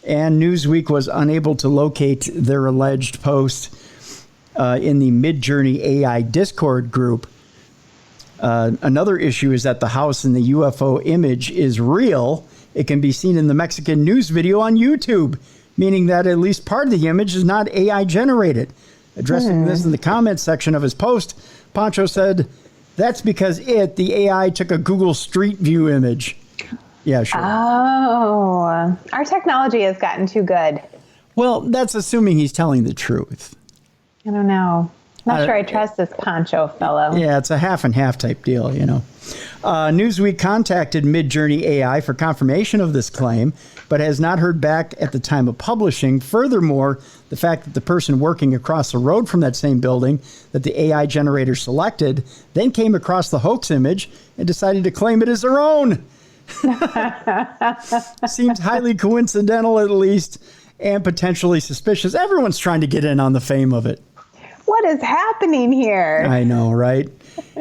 and Newsweek was unable to locate their alleged post in the Midjourney AI Discord group. Another issue is that the house in the UFO image is real It can be seen in the Mexican news video on YouTube, meaning that at least part of the image is not AI generated. Addressing this in the comments section of his post, Pancho said, "That's because the AI took a Google Street View image." Yeah, sure. Oh, our technology has gotten too good. Well, that's assuming he's telling the truth. I don't know. Not sure I trust this Pancho fellow. Yeah, it's a half and half type deal, you know. Newsweek contacted Midjourney AI for confirmation of this claim, but has not heard back at the time of publishing. Furthermore, the fact that the person working across the road from that same building that the AI generator selected then came across the hoax image and decided to claim it as their own. Seems highly coincidental, at least, and potentially suspicious. Everyone's trying to get in on the fame of it. What is happening here? I know, right?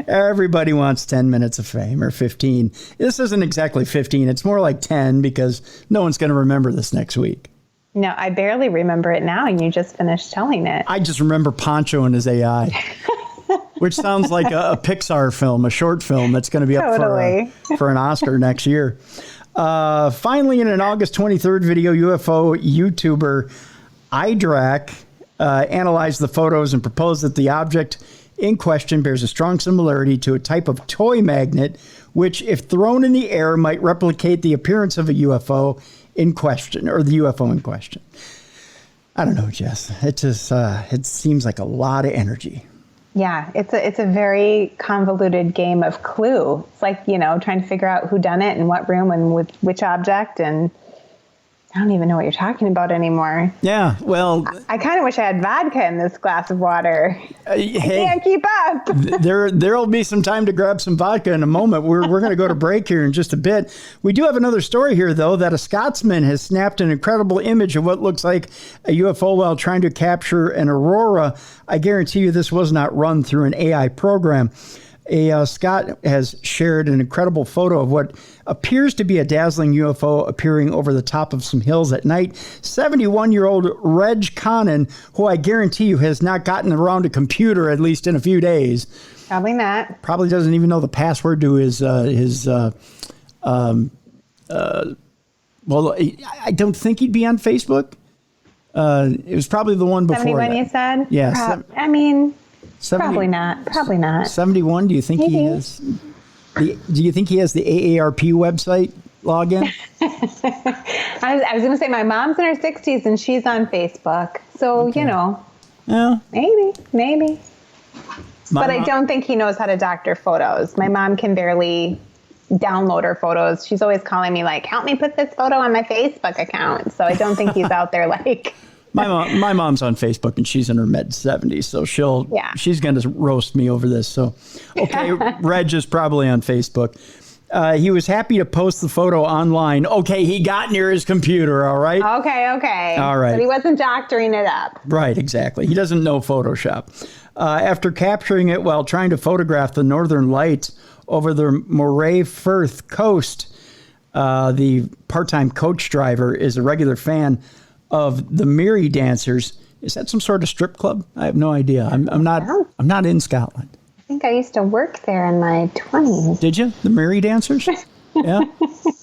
Everybody wants 10 minutes of fame, or 15. This isn't exactly 15. It's more like 10 because no one's going to remember this next week. No, I barely remember it now, and you just finished telling it. I just remember Pancho and his AI, which sounds like a Pixar film, a short film that's going to be up for an Oscar next year. Finally, in an August 23rd video, UFO YouTuber Idrak analyzed the photos and proposed that the object in question bears a strong similarity to a type of toy magnet, which, if thrown in the air, might replicate the appearance of a UFO in question, or the UFO in question. I don't know, Jess. It just it seems like a lot of energy. Yeah, it's a very convoluted game of Clue. It's like, trying to figure out who done it and what room and with which object, and I don't even know what you're talking about anymore. Yeah, well, I kind of wish I had vodka in this glass of water. Hey, I can't keep up. There'll be some time to grab some vodka in a moment. We're going to go to break here in just a bit. We do have another story here, though, that a Scotsman has snapped an incredible image of what looks like a UFO while trying to capture an aurora. I guarantee you this was not run through an AI program. A Scot has shared an incredible photo of what appears to be a dazzling UFO appearing over the top of some hills at night. 71-year-old Reg Conan, who I guarantee you has not gotten around a computer at least in a few days. Probably not. Probably doesn't even know the password to his well, I don't think he'd be on Facebook. It was probably the one before 71, that. you said? Yeah. 70, probably not. Probably not. 71. Do you think he has? Do you think he has the AARP website login? I was going to say my mom's in her 60s and she's on Facebook, so okay. Yeah. Maybe. But I don't think he knows how to doctor photos. My mom can barely download her photos. She's always calling me like, "Help me put this photo on my Facebook account." So I don't think he's out there like. My mom's on Facebook and she's in her mid-70s, so she's going to roast me over this. So, okay, Reg is probably on Facebook. He was happy to post the photo online. Okay, he got near his computer, all right? Okay. All right. But he wasn't doctoring it up. Right, exactly. He doesn't know Photoshop. After capturing it while trying to photograph the northern lights over the Moray Firth coast, the part-time coach driver is a regular fan of the Miri Dancers. Is that some sort of strip club? I have no idea. I'm not in Scotland. I think I used to work there in my 20s. Did you? The Miri Dancers? Yeah.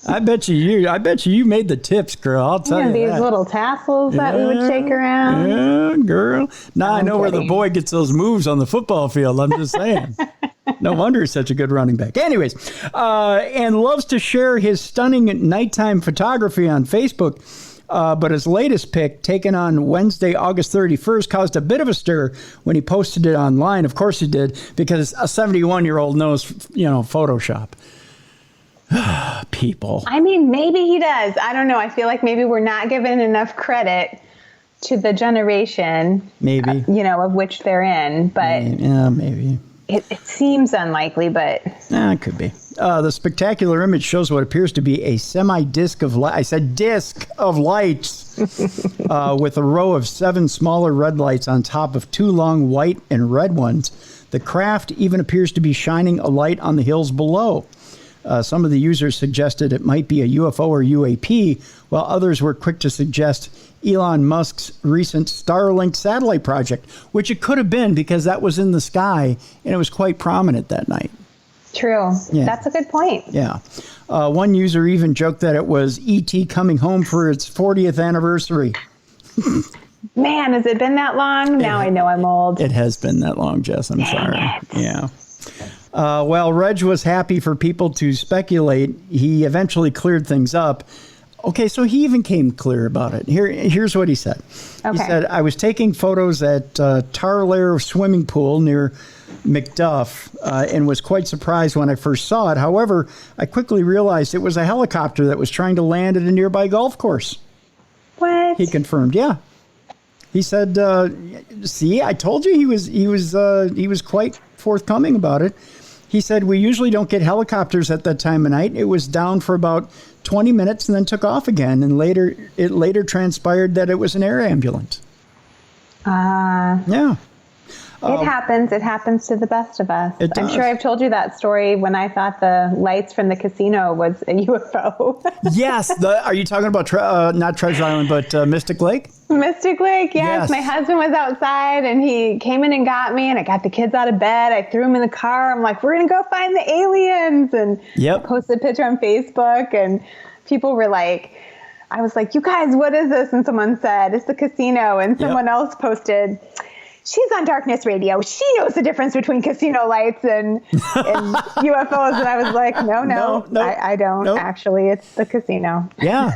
I bet you made the tips, girl. I'll tell you these that. Little tassels that we would shake around. Yeah, girl. Now I know where the boy gets those moves on the football field. I'm just saying. No wonder he's such a good running back. Anyways, and loves to share his stunning nighttime photography on Facebook. But his latest pic, taken on Wednesday, August 31st, caused a bit of a stir when he posted it online. Of course he did, because a 71-year-old knows, Photoshop. People. I mean, maybe he does. I don't know. I feel like maybe we're not giving enough credit to the generation, maybe, of which they're in. But yeah, maybe. It seems unlikely, but it could be. The spectacular image shows what appears to be a semi-disc of light. I said disc of lights with a row of 7 smaller red lights on top of 2 long white and red ones. The craft even appears to be shining a light on the hills below. Some of the users suggested it might be a UFO or UAP, while others were quick to suggest Elon Musk's recent Starlink satellite project, which it could have been because that was in the sky and it was quite prominent that night. True. Yeah. That's a good point. Yeah. One user even joked that it was E.T. coming home for its 40th anniversary. Man, has it been that long? Now I know I'm old. It has been that long, Jess. I'm sorry. Yeah. While Reg was happy for people to speculate, he eventually cleared things up. Okay, so he even came clear about it. Here's what he said. Okay. He said, I was taking photos at Tarlair swimming pool near McDuff and was quite surprised when I first saw it. However, I quickly realized it was a helicopter that was trying to land at a nearby golf course. What? He confirmed, yeah. He said, see, I told you he was quite forthcoming about it. He said, we usually don't get helicopters at that time of night. It was down for about 20 minutes and then took off again. And it later transpired that it was an air ambulance. Yeah. It happens. It happens to the best of us. I'm sure I've told you that story when I thought the lights from the casino was a UFO. Yes. Are you talking about not Treasure Island, but Mystic Lake? Mystic Lake, yes. My husband was outside and he came in and got me, and I got the kids out of bed. I threw them in the car. I'm like, we're going to go find the aliens. And I posted a picture on Facebook, and people were like, I was like, you guys, what is this? And someone said, it's the casino. And someone else posted, she's on Darkness Radio. She knows the difference between casino lights and UFOs. And I was like, no, I don't. Actually, it's the casino. Yeah.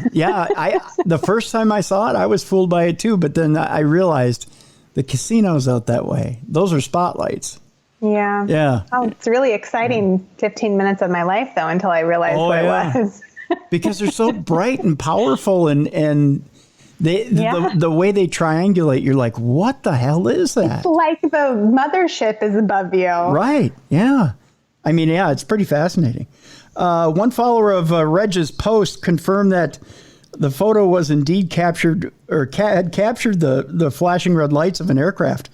The first time I saw it, I was fooled by it too. But then I realized the casino's out that way. Those are spotlights. Yeah. Yeah. Oh, it's really exciting 15 minutes of my life, though, until I realized what it was. Because they're so bright and powerful, and the way they triangulate, you're like, what the hell is that? It's like the mothership is above you. Right. Yeah. I mean, yeah, it's pretty fascinating. One follower of Reg's post confirmed that the photo was indeed captured or had captured the flashing red lights of an aircraft.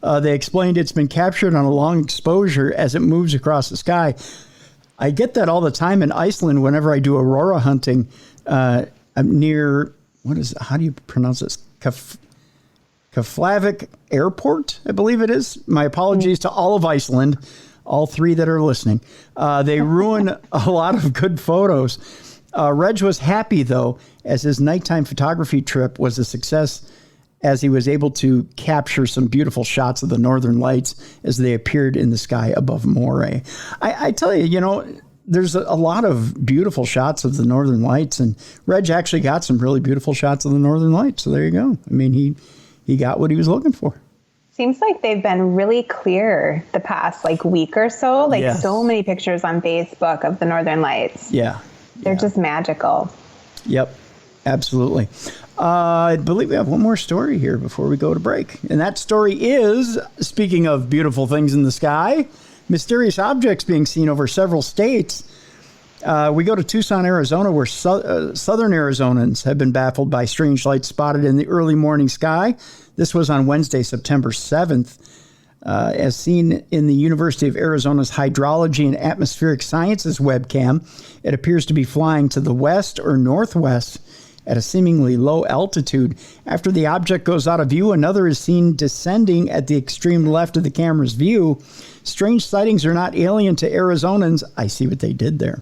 They explained it's been captured on a long exposure as it moves across the sky. I get that all the time in Iceland whenever I do aurora hunting near, how do you pronounce this? Keflavik Airport, I believe it is. My apologies to all of Iceland, all three that are listening. They ruin a lot of good photos. Reg was happy, though, as his nighttime photography trip was a success, as he was able to capture some beautiful shots of the northern lights as they appeared in the sky above Moray. I tell you, there's a lot of beautiful shots of the northern lights, and Reg actually got some really beautiful shots of the northern lights. So there you go. I mean, he got what he was looking for. Seems like they've been really clear the past week or so. So many pictures on Facebook of the northern lights. Yeah. They're just magical. Yep. Absolutely. I believe we have one more story here before we go to break. And that story is, speaking of beautiful things in the sky, mysterious objects being seen over several states. We go to Tucson, Arizona, where southern Arizonans have been baffled by strange lights spotted in the early morning sky. This was on Wednesday, September 7th. As seen in the University of Arizona's Hydrology and Atmospheric Sciences webcam, it appears to be flying to the west or northwest at a seemingly low altitude. After the object goes out of view, another is seen descending at the extreme left of the camera's view. Strange sightings are not alien to Arizonans. I see what they did there.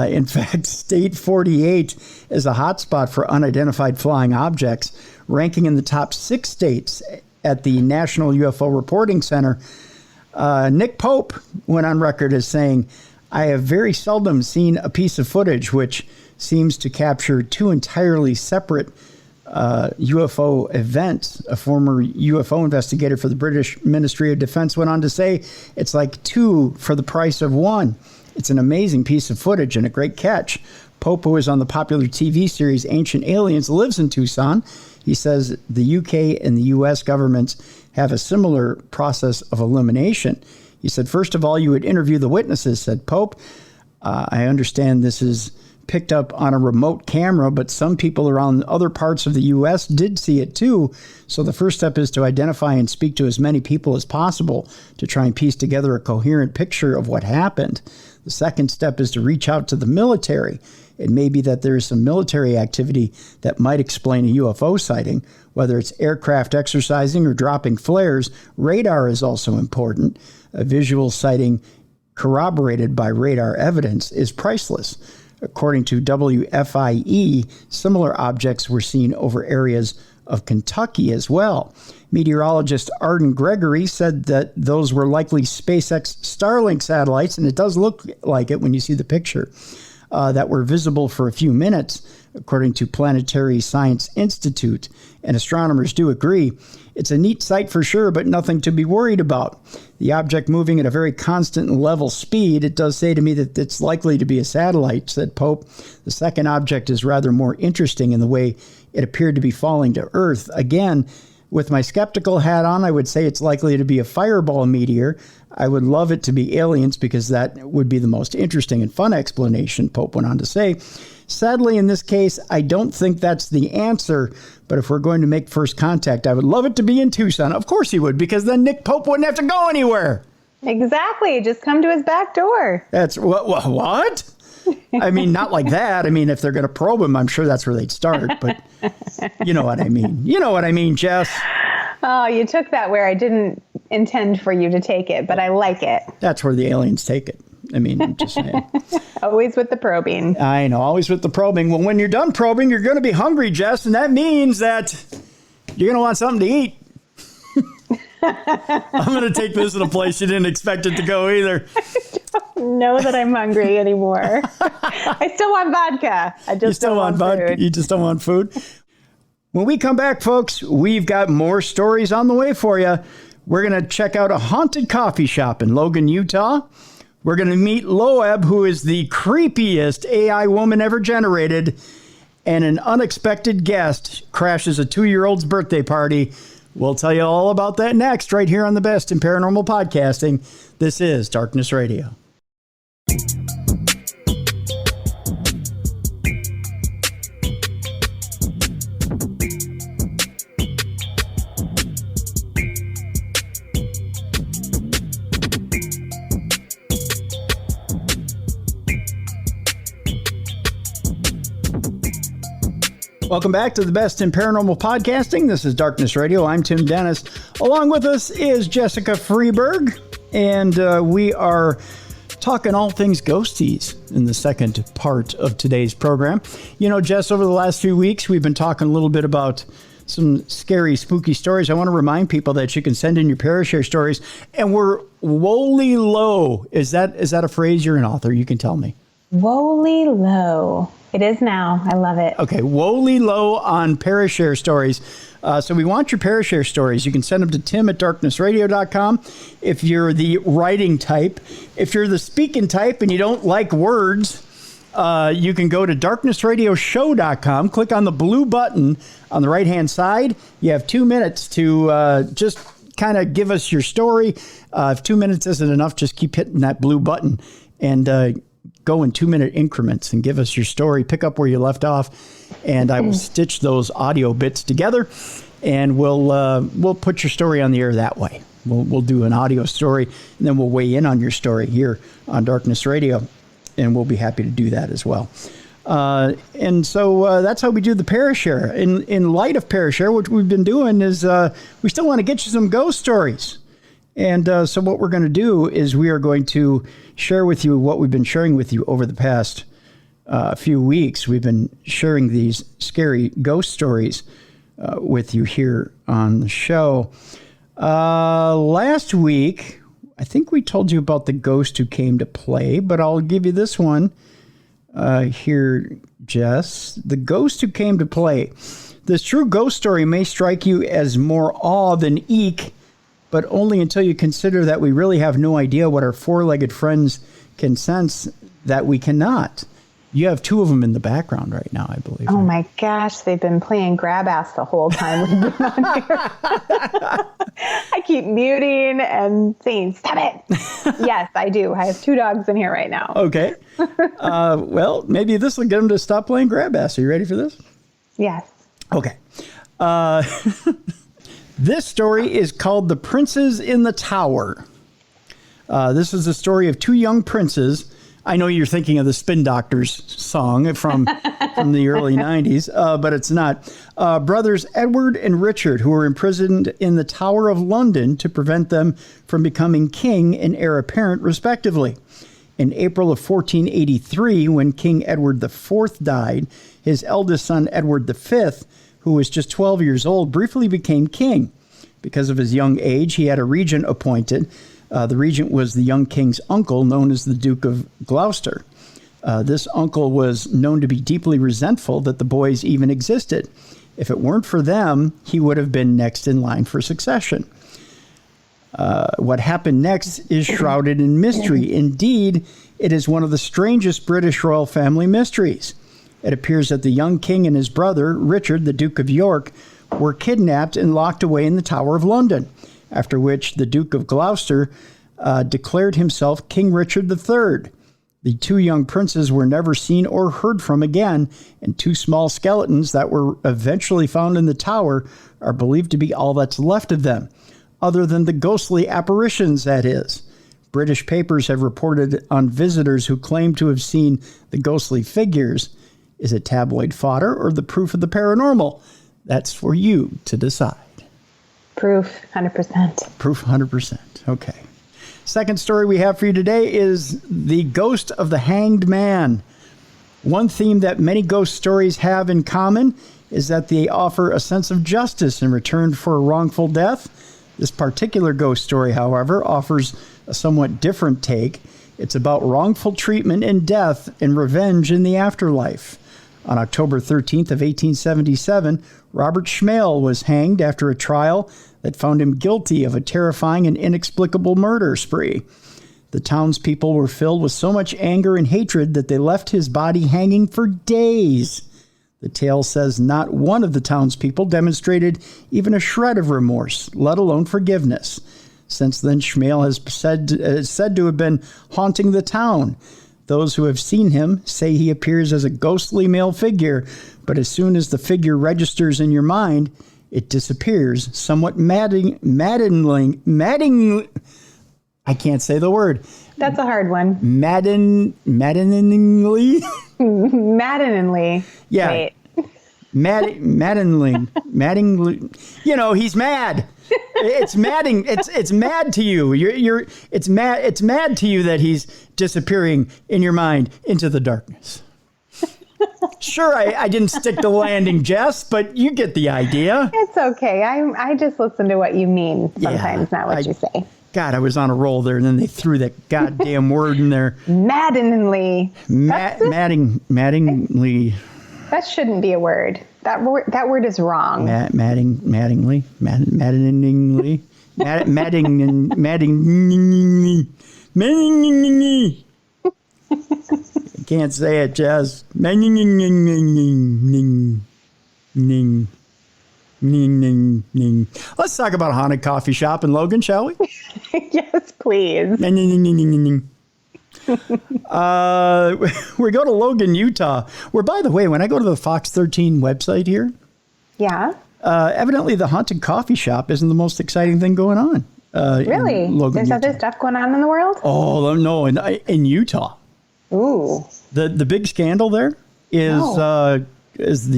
In fact, State 48 is a hotspot for unidentified flying objects, ranking in the top 6 states at the National UFO Reporting Center. Nick Pope went on record as saying, I have very seldom seen a piece of footage which seems to capture 2 entirely separate UFO events. A former UFO investigator for the British Ministry of Defense went on to say, it's like 2 for the price of 1. It's an amazing piece of footage and a great catch. Pope, who is on the popular TV series Ancient Aliens, lives in Tucson. He says the UK and the US governments have a similar process of elimination. He said, first of all, you would interview the witnesses, said Pope. I understand this is picked up on a remote camera, but some people around other parts of the U.S. did see it too. So the first step is to identify and speak to as many people as possible to try and piece together a coherent picture of what happened. The second step is to reach out to the military. It may be that there is some military activity that might explain a UFO sighting, whether it's aircraft exercising or dropping flares. Radar is also important. A visual sighting corroborated by radar evidence is priceless. According to WFIE, similar objects were seen over areas of Kentucky as well. Meteorologist Arden Gregory said that those were likely SpaceX Starlink satellites, and it does look like it when you see the picture, that were visible for a few minutes, according to Planetary Science Institute. And astronomers do agree. It's a neat sight for sure, but nothing to be worried about. The object moving at a very constant and level speed, it does say to me that it's likely to be a satellite, said Pope. The second object is rather more interesting in the way it appeared to be falling to Earth. Again, with my skeptical hat on, I would say it's likely to be a fireball meteor. I would love it to be aliens because that would be the most interesting and fun explanation, Pope went on to say. Sadly, in this case, I don't think that's the answer, but if we're going to make first contact, I would love it to be in Tucson. Of course he would, because then Nick Pope wouldn't have to go anywhere. Exactly. Just come to his back door. That's what? I mean, not like that. I mean, if they're going to probe him, I'm sure that's where they'd start, but you know what I mean. You know what I mean, Jess. Oh, you took that where I didn't intend for you to take it, but I like it. That's where the aliens take it. I mean, just saying. Always with the probing. I know, always with the probing. Well, when you're done probing, you're going to be hungry, Jess, and that means that you're going to want something to eat. I'm going to take this in a place you didn't expect it to go either. I don't know that I'm hungry anymore. I still want vodka. I just don't want vodka. Food. You just don't want food. When we come back, folks, we've got more stories on the way for you. We're going to check out a haunted coffee shop in Logan, Utah. We're going to meet Loab, who is the creepiest AI woman ever generated. And an unexpected guest crashes a 2-year-old's birthday party. We'll tell you all about that next, right here on the Best in Paranormal Podcasting. This is Darkness Radio. Welcome back to the Best in Paranormal Podcasting. This is Darkness Radio. I'm Tim Dennis. Along with us is Jessica Freeburg, and we are talking all things ghosties in the second part of today's program. You know, Jess, over the last few weeks, we've been talking a little bit about some scary, spooky stories. I want to remind people that you can send in your Parashare stories, and we're woefully low. Is that a phrase? You're an author. You can tell me. Woefully low. It is now. I love it. Okay, woefully low on Parashare stories. So we want your Parashare stories. You can send them to tim@darknessradio.com if you're the writing type. If you're the speaking type and you don't like words, you can go to darknessradioshow.com, click on the blue button on the right-hand side. You have 2 minutes to just kind of give us your story. If 2 minutes isn't enough, just keep hitting that blue button and go in 2-minute increments and give us your story. Pick up where you left off, and I will stitch those audio bits together, and we'll put your story on the air that way. We'll do an audio story, and then we'll weigh in on your story here on Darkness Radio, and we'll be happy to do that as well. And so that's how we do the Parashare. In light of Parashare, what we've been doing is we still want to get you some ghost stories. And so what we're going to do is we are going to share with you what we've been sharing with you over the past few weeks. We've been sharing these scary ghost stories with you here on the show. Last week, I think we told you about the ghost who came to play, but I'll give you this one here, Jess. The ghost who came to play. This true ghost story may strike you as more awe than eek, but only until you consider that we really have no idea what our four-legged friends can sense that we cannot. You have two of them in the background right now, I believe. Oh my gosh, they've been playing grab ass the whole time we've been on here. I keep muting and saying, stop it. Yes, I do. I have two dogs in here right now. Okay. Well, maybe this will get them to stop playing grab ass. Are you ready for this? Yes. Okay. This story is called The Princes in the Tower. This is the story of two young princes. I know you're thinking of the Spin Doctors song from from the early 90s, but it's not. Brothers Edward and Richard, who were imprisoned in the Tower of London to prevent them from becoming king and heir apparent, respectively. In April of 1483, when King Edward IV died, his eldest son, Edward V, who was just 12 years old, briefly became king. Because of his young age, he had a regent appointed. The regent was the young king's uncle, known as the Duke of Gloucester. This uncle was known to be deeply resentful that the boys even existed. If it weren't for them, he would have been next in line for succession. What happened next is shrouded in mystery. Indeed, it is one of the strangest British royal family mysteries. It appears that the young king and his brother, Richard, the Duke of York, were kidnapped and locked away in the Tower of London, after which the Duke of Gloucester declared himself King Richard III. The two young princes were never seen or heard from again, and two small skeletons that were eventually found in the tower are believed to be all that's left of them, other than the ghostly apparitions, that is. British papers have reported on visitors who claim to have seen the ghostly figures. Is it tabloid fodder or the proof of the paranormal? That's for you to decide. Proof, 100%. Proof, 100%. Okay. Second story we have for you today is the ghost of the hanged man. One theme that many ghost stories have in common is that they offer a sense of justice in return for a wrongful death. This particular ghost story, however, offers a somewhat different take. It's about wrongful treatment and death and revenge in the afterlife. On October 13th of 1877, Robert Schmale was hanged after a trial that found him guilty of a terrifying and inexplicable murder spree. The townspeople were filled with so much anger and hatred that they left his body hanging for days. The tale says not one of the townspeople demonstrated even a shred of remorse, let alone forgiveness. Since then, Schmale is said to have been haunting the town. Those who have seen him say he appears as a ghostly male figure, but as soon as the figure registers in your mind, it disappears, somewhat maddening. I can't say the word. That's a hard one. Maddeningly? Maddeningly. Yeah. Wait. Maddeningly. You know, he's mad. It's madding. It's mad to you. It's mad. It's mad to you that he's disappearing in your mind into the darkness. Sure, I didn't stick the landing, Jess, but you get the idea. It's okay. I just listen to what you mean sometimes, not what you say. God, I was on a roll there, and then they threw that goddamn word in there. Maddeningly. Maddeningly. That shouldn't be a word. That word is wrong. Maddeningly. I can't say it, Jess. Let's talk about a haunted coffee shop in Logan, shall we? Yes, please. We go to Logan, Utah, where, by the way, when I go to the Fox 13 website here, evidently the haunted coffee shop isn't the most exciting thing going on. Really? Logan, There's other stuff going on in the world? Oh, no, in Utah. Ooh. The big scandal there is the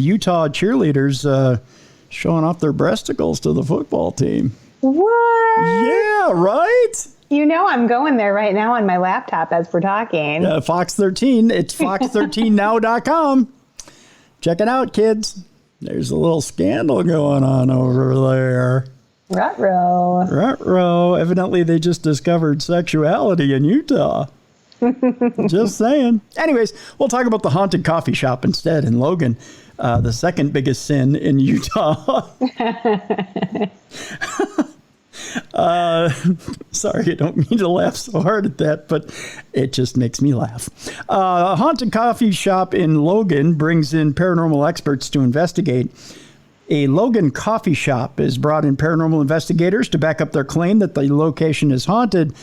Utah cheerleaders showing off their breasticles to the football team. What? Yeah, right? You know I'm going there right now on my laptop as we're talking. Fox 13. It's fox13now.com. Check it out, kids. There's a little scandal going on over there. Ruh-roh. Evidently, they just discovered sexuality in Utah. Just saying. Anyways, we'll talk about the haunted coffee shop instead in Logan, the second biggest sin in Utah. Sorry, I don't mean to laugh so hard at that, but it just makes me laugh. A haunted coffee shop in Logan brings in paranormal experts to investigate. A Logan coffee shop has brought in paranormal investigators to back up their claim that the location is haunted.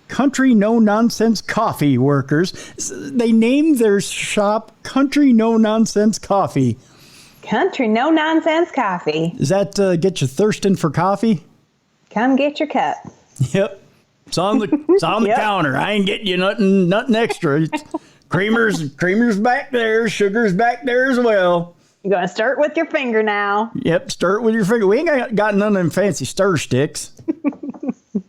Country No Nonsense Coffee workers. They named their shop Country No Nonsense Coffee. Country No Nonsense Coffee. Does that get you thirsting for coffee? Come get your cup. Yep. It's on the counter. I ain't getting you nothing extra. Creamer's back there. Sugar's back there as well. You're going to stir it with your finger now. Yep, stir it with your finger. We ain't got none of them fancy stir sticks.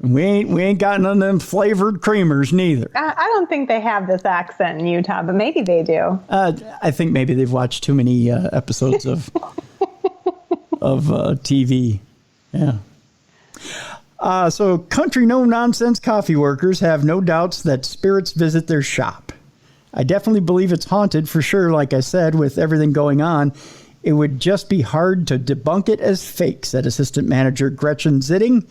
we ain't got none of them flavored creamers neither. I don't think they have this accent in Utah, but maybe they do. I think maybe they've watched too many episodes of TV. Yeah. So country no-nonsense coffee workers have no doubts that spirits visit their shop. I definitely believe it's haunted for sure. Like I said, with everything going on, it would just be hard to debunk it as fake, said assistant manager Gretchen Zitting.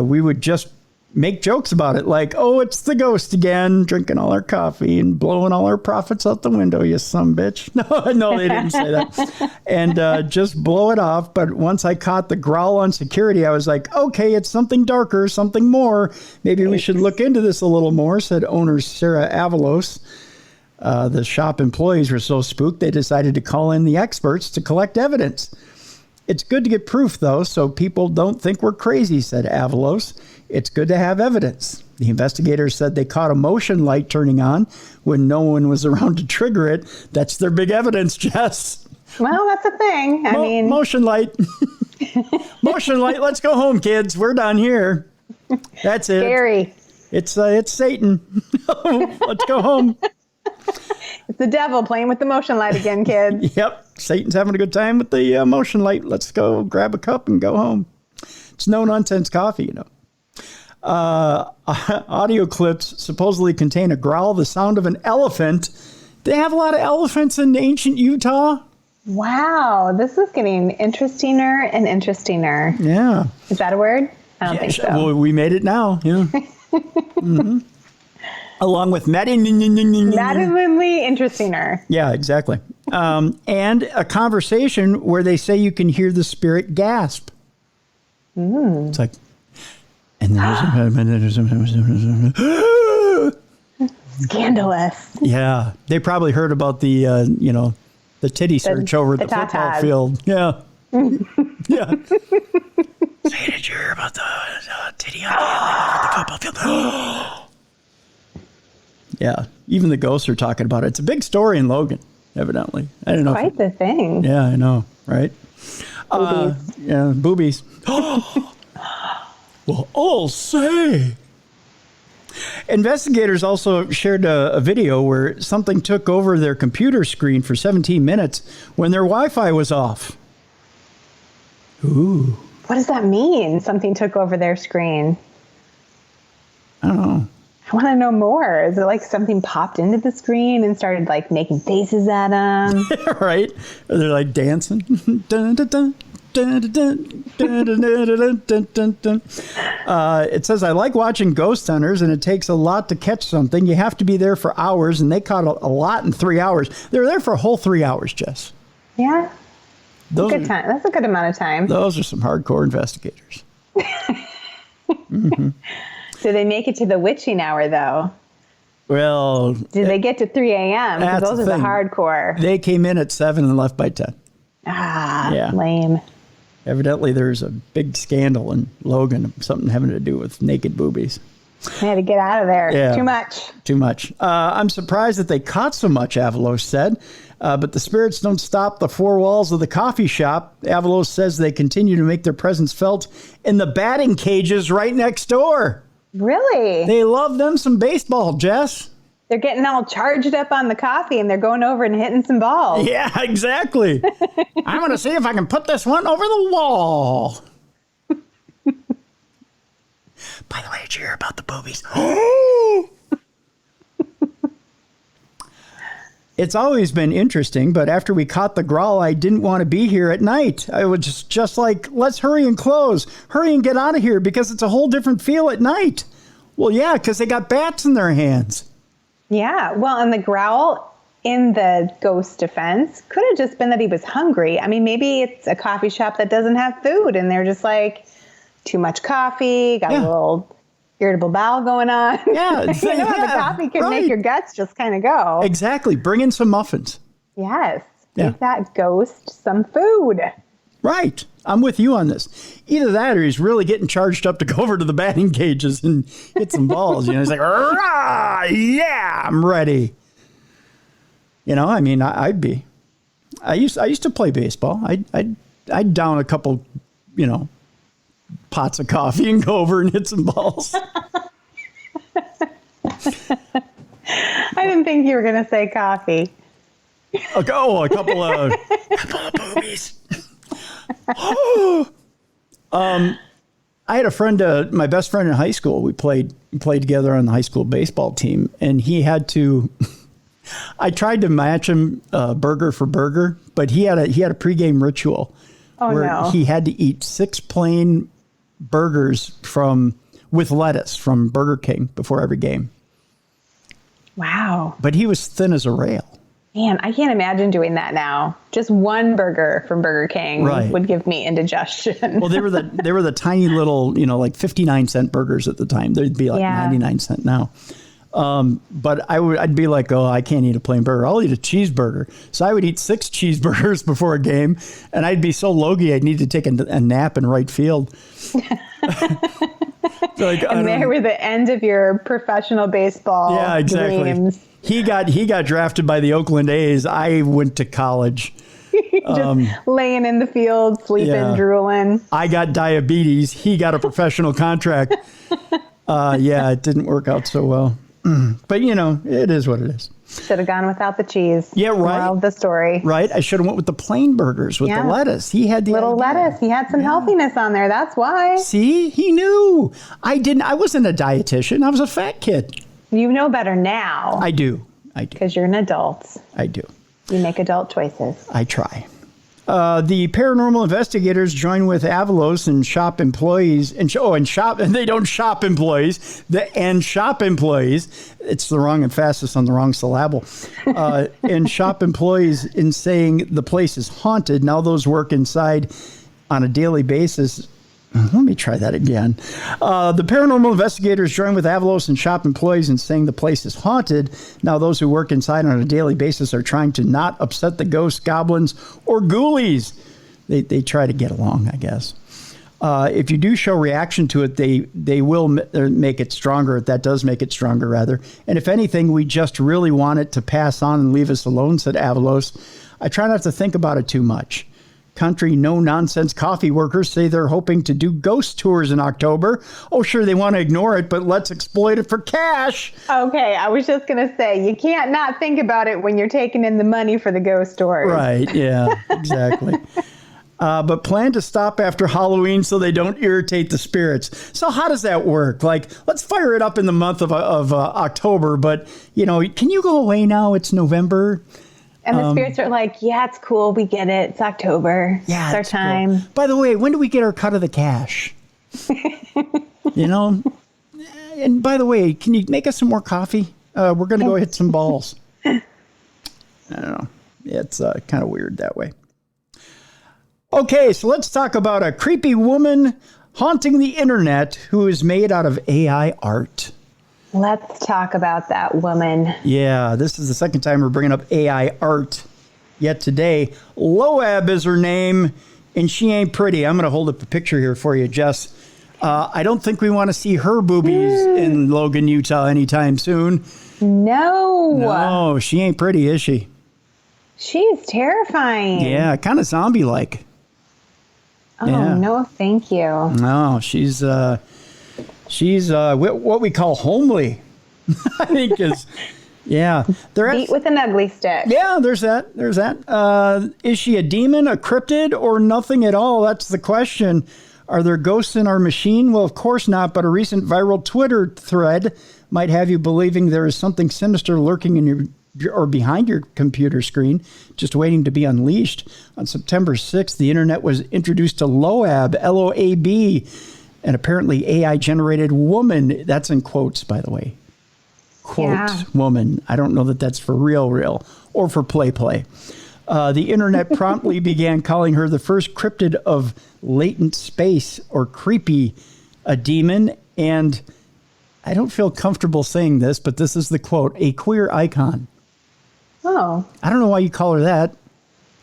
We would just make jokes about it, like, oh, it's the ghost again, drinking all our coffee and blowing all our profits out the window, you sumbitch. No, they didn't say that. And just blow it off. But once I caught the growl on security, I was like, okay, it's something darker, something more. Maybe we should look into this a little more, said owner Sarah Avalos. The shop employees were so spooked, they decided to call in the experts to collect evidence. It's good to get proof, though, so people don't think we're crazy, said Avalos. It's good to have evidence. The investigators said they caught a motion light turning on when no one was around to trigger it. That's their big evidence, Jess. Well, that's a thing. I mean, motion light. Motion light. Let's go home, kids. We're done here. That's it. Scary. It's Satan. Let's go home. It's the devil playing with the motion light again, kids. Yep. Satan's having a good time with the motion light. Let's go grab a cup and go home. It's no nonsense coffee, you know. Audio clips supposedly contain a growl, the sound of an elephant. They have a lot of elephants in ancient Utah. Wow, this is getting interestinger and interestinger. Yeah. Is that a word? I don't think so. Well, we made it now. Yeah. Mm-hmm. Along with maddeningly interestinger. Yeah, exactly. And a conversation where they say you can hear the spirit gasp. It's like, and then scandalous. Yeah, they probably heard about the the titty search over at the football field. Yeah, yeah. Say, did you hear about the titty on the football field? Yeah, even the ghosts are talking about it. It's a big story in Logan, evidently. I don't know. Quite the thing. Yeah, I know, right? Boobies. Yeah, boobies. Well, I'll say. Investigators also shared a video where something took over their computer screen for 17 minutes when their Wi-Fi was off. Ooh. What does that mean? Something took over their screen. I don't know. I want to know more. Is it like something popped into the screen and started like making faces at them? Right? They're like dancing. Dun, dun, dun. It says, I like watching ghost hunters, and it takes a lot to catch something. You have to be there for hours, and they caught a lot in 3 hours. They were there for a whole 3 hours, Jess. Yeah. Good time. That's a good amount of time. Those are some hardcore investigators. Mm-hmm. Did they make it to the witching hour, though? Well... Did they get to 3 a.m.? Because those are the hardcore. They came in at 7 and left by 10. Ah, yeah. Lame. Evidently, there's a big scandal in Logan, something having to do with naked boobies. I had to get out of there. Yeah, Too much. I'm surprised that they caught so much, Avalos said. But the spirits don't stop the four walls of the coffee shop. Avalos says they continue to make their presence felt in the batting cages right next door. Really? They love them some baseball, Jess. They're getting all charged up on the coffee and they're going over and hitting some balls. Yeah, exactly. I'm going to see if I can put this one over the wall. By the way, did you hear about the boobies? It's always been interesting, but after we caught the growl, I didn't want to be here at night. I was just like, let's hurry and close. Hurry and get out of here because it's a whole different feel at night. Well, yeah, because they got bats in their hands. Yeah, well, and the growl in the ghost defense could have just been that he was hungry. I mean, maybe it's a coffee shop that doesn't have food and they're just like, too much coffee, got a little irritable bowel going on. Yeah. The coffee can make your guts just kind of go. Exactly. Bring in some muffins. Yes. Give that ghost some food. Right. I'm with you on this. Either that or he's really getting charged up to go over to the batting cages and hit some balls. He's like, rah, yeah, I'm ready. I mean, I'd be. I used to play baseball. I'd down a couple, pots of coffee and go over and hit some balls. I didn't think you were going to say coffee. A couple of boobies. I had a friend, my best friend in high school. We played together on the high school baseball team, and he had to. I tried to match him burger for burger, but he had a pregame ritual where he had to eat 6 plain burgers with lettuce from Burger King before every game. Wow! But he was thin as a rail. Man, I can't imagine doing that now. Just one burger from Burger King would give me indigestion. Well, they were the tiny little, like 59-cent burgers at the time. They'd be like 99-cent now. But I'd be like, I can't eat a plain burger. I'll eat a cheeseburger. So I would eat 6 cheeseburgers before a game, and I'd be so logy I'd need to take a nap in right field. And they were the end of your professional baseball dreams. He got drafted by the Oakland A's. I went to college. Just laying in the field, sleeping, drooling. I got diabetes. He got a professional contract. It didn't work out so well. But, it is what it is. Should have gone without the cheese. Yeah, right. Moral of the story. Right. I should have went with the plain burgers with the lettuce. He had the lettuce. He had some healthiness on there. That's why. See, he knew. I didn't. I wasn't a dietitian. I was a fat kid. You know better now. I do. Because you're an adult. I do. You make adult choices. I try. The paranormal investigators join with Avalos and shop employees and they don't shop employees. Shop employees. It's the wrong emphasis on the wrong syllable. And shop employees in saying the place is haunted. Now those work inside on a daily basis. Let me try that again. The paranormal investigators join with Avalos and shop employees in saying the place is haunted. Now, those who work inside on a daily basis are trying to not upset the ghosts, goblins, or ghoulies. They try to get along, I guess. If you do show reaction to it, they will make it stronger. That does make it stronger, rather. And if anything, we just really want it to pass on and leave us alone, said Avalos. I try not to think about it too much. Country no-nonsense coffee workers say they're hoping to do ghost tours in October. Oh, sure, they want to ignore it, but let's exploit it for cash. Okay, I was just going to say, you can't not think about it when you're taking in the money for the ghost tours. Right, yeah, exactly. But plan to stop after Halloween so they don't irritate the spirits. So how does that work? Like, let's fire it up in the month of October, but, can you go away now? It's November. And the spirits are like, yeah, it's cool. We get it. It's October. Yeah, it's our time. Cool. By the way, when do we get our cut of the cash? And by the way, can you make us some more coffee? We're going to go hit some balls. I don't know. It's kind of weird that way. Okay, so let's talk about a creepy woman haunting the internet who is made out of AI art. Let's talk about that woman. Yeah, this is the second time we're bringing up AI art yet today. Loab is her name, and she ain't pretty. I'm going to hold up a picture here for you, Jess. I don't think we want to see her boobies in Logan, Utah anytime soon. No, she ain't pretty, is she? She's terrifying. Yeah, kind of zombie-like. No, thank you. No, she's what we call homely, I think is, yeah. Beat with an ugly stick. Yeah, there's that. Is she a demon, a cryptid, or nothing at all? That's the question. Are there ghosts in our machine? Well, of course not, but a recent viral Twitter thread might have you believing there is something sinister lurking in your behind your computer screen, just waiting to be unleashed. On September 6th, the internet was introduced to Loab, L-O-A-B, an apparently AI-generated woman. That's in quotes, by the way. Quote, woman. I don't know that that's for real, or for play. The internet promptly began calling her the first cryptid of latent space, or creepy, a demon, and I don't feel comfortable saying this, but this is the quote, a queer icon. Oh. I don't know why you call her that.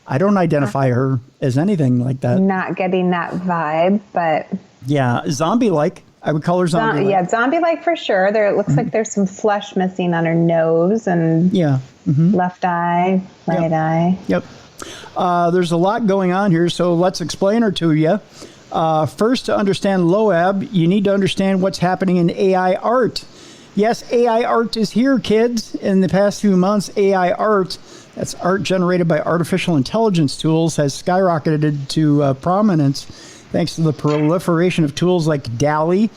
I don't identify her as anything like that. Not getting that vibe, but... Yeah, zombie-like. I would call her zombie-like. Yeah, zombie-like for sure. It looks like there's some flesh missing on her nose, and Left eye, right eye. Yep. There's a lot going on here, so let's explain it to you. First, to understand Loab, you need to understand what's happening in AI art. Yes, AI art is here, kids. In the past few months, AI art, that's art generated by artificial intelligence tools, has skyrocketed to prominence thanks to the proliferation of tools like DALL-E,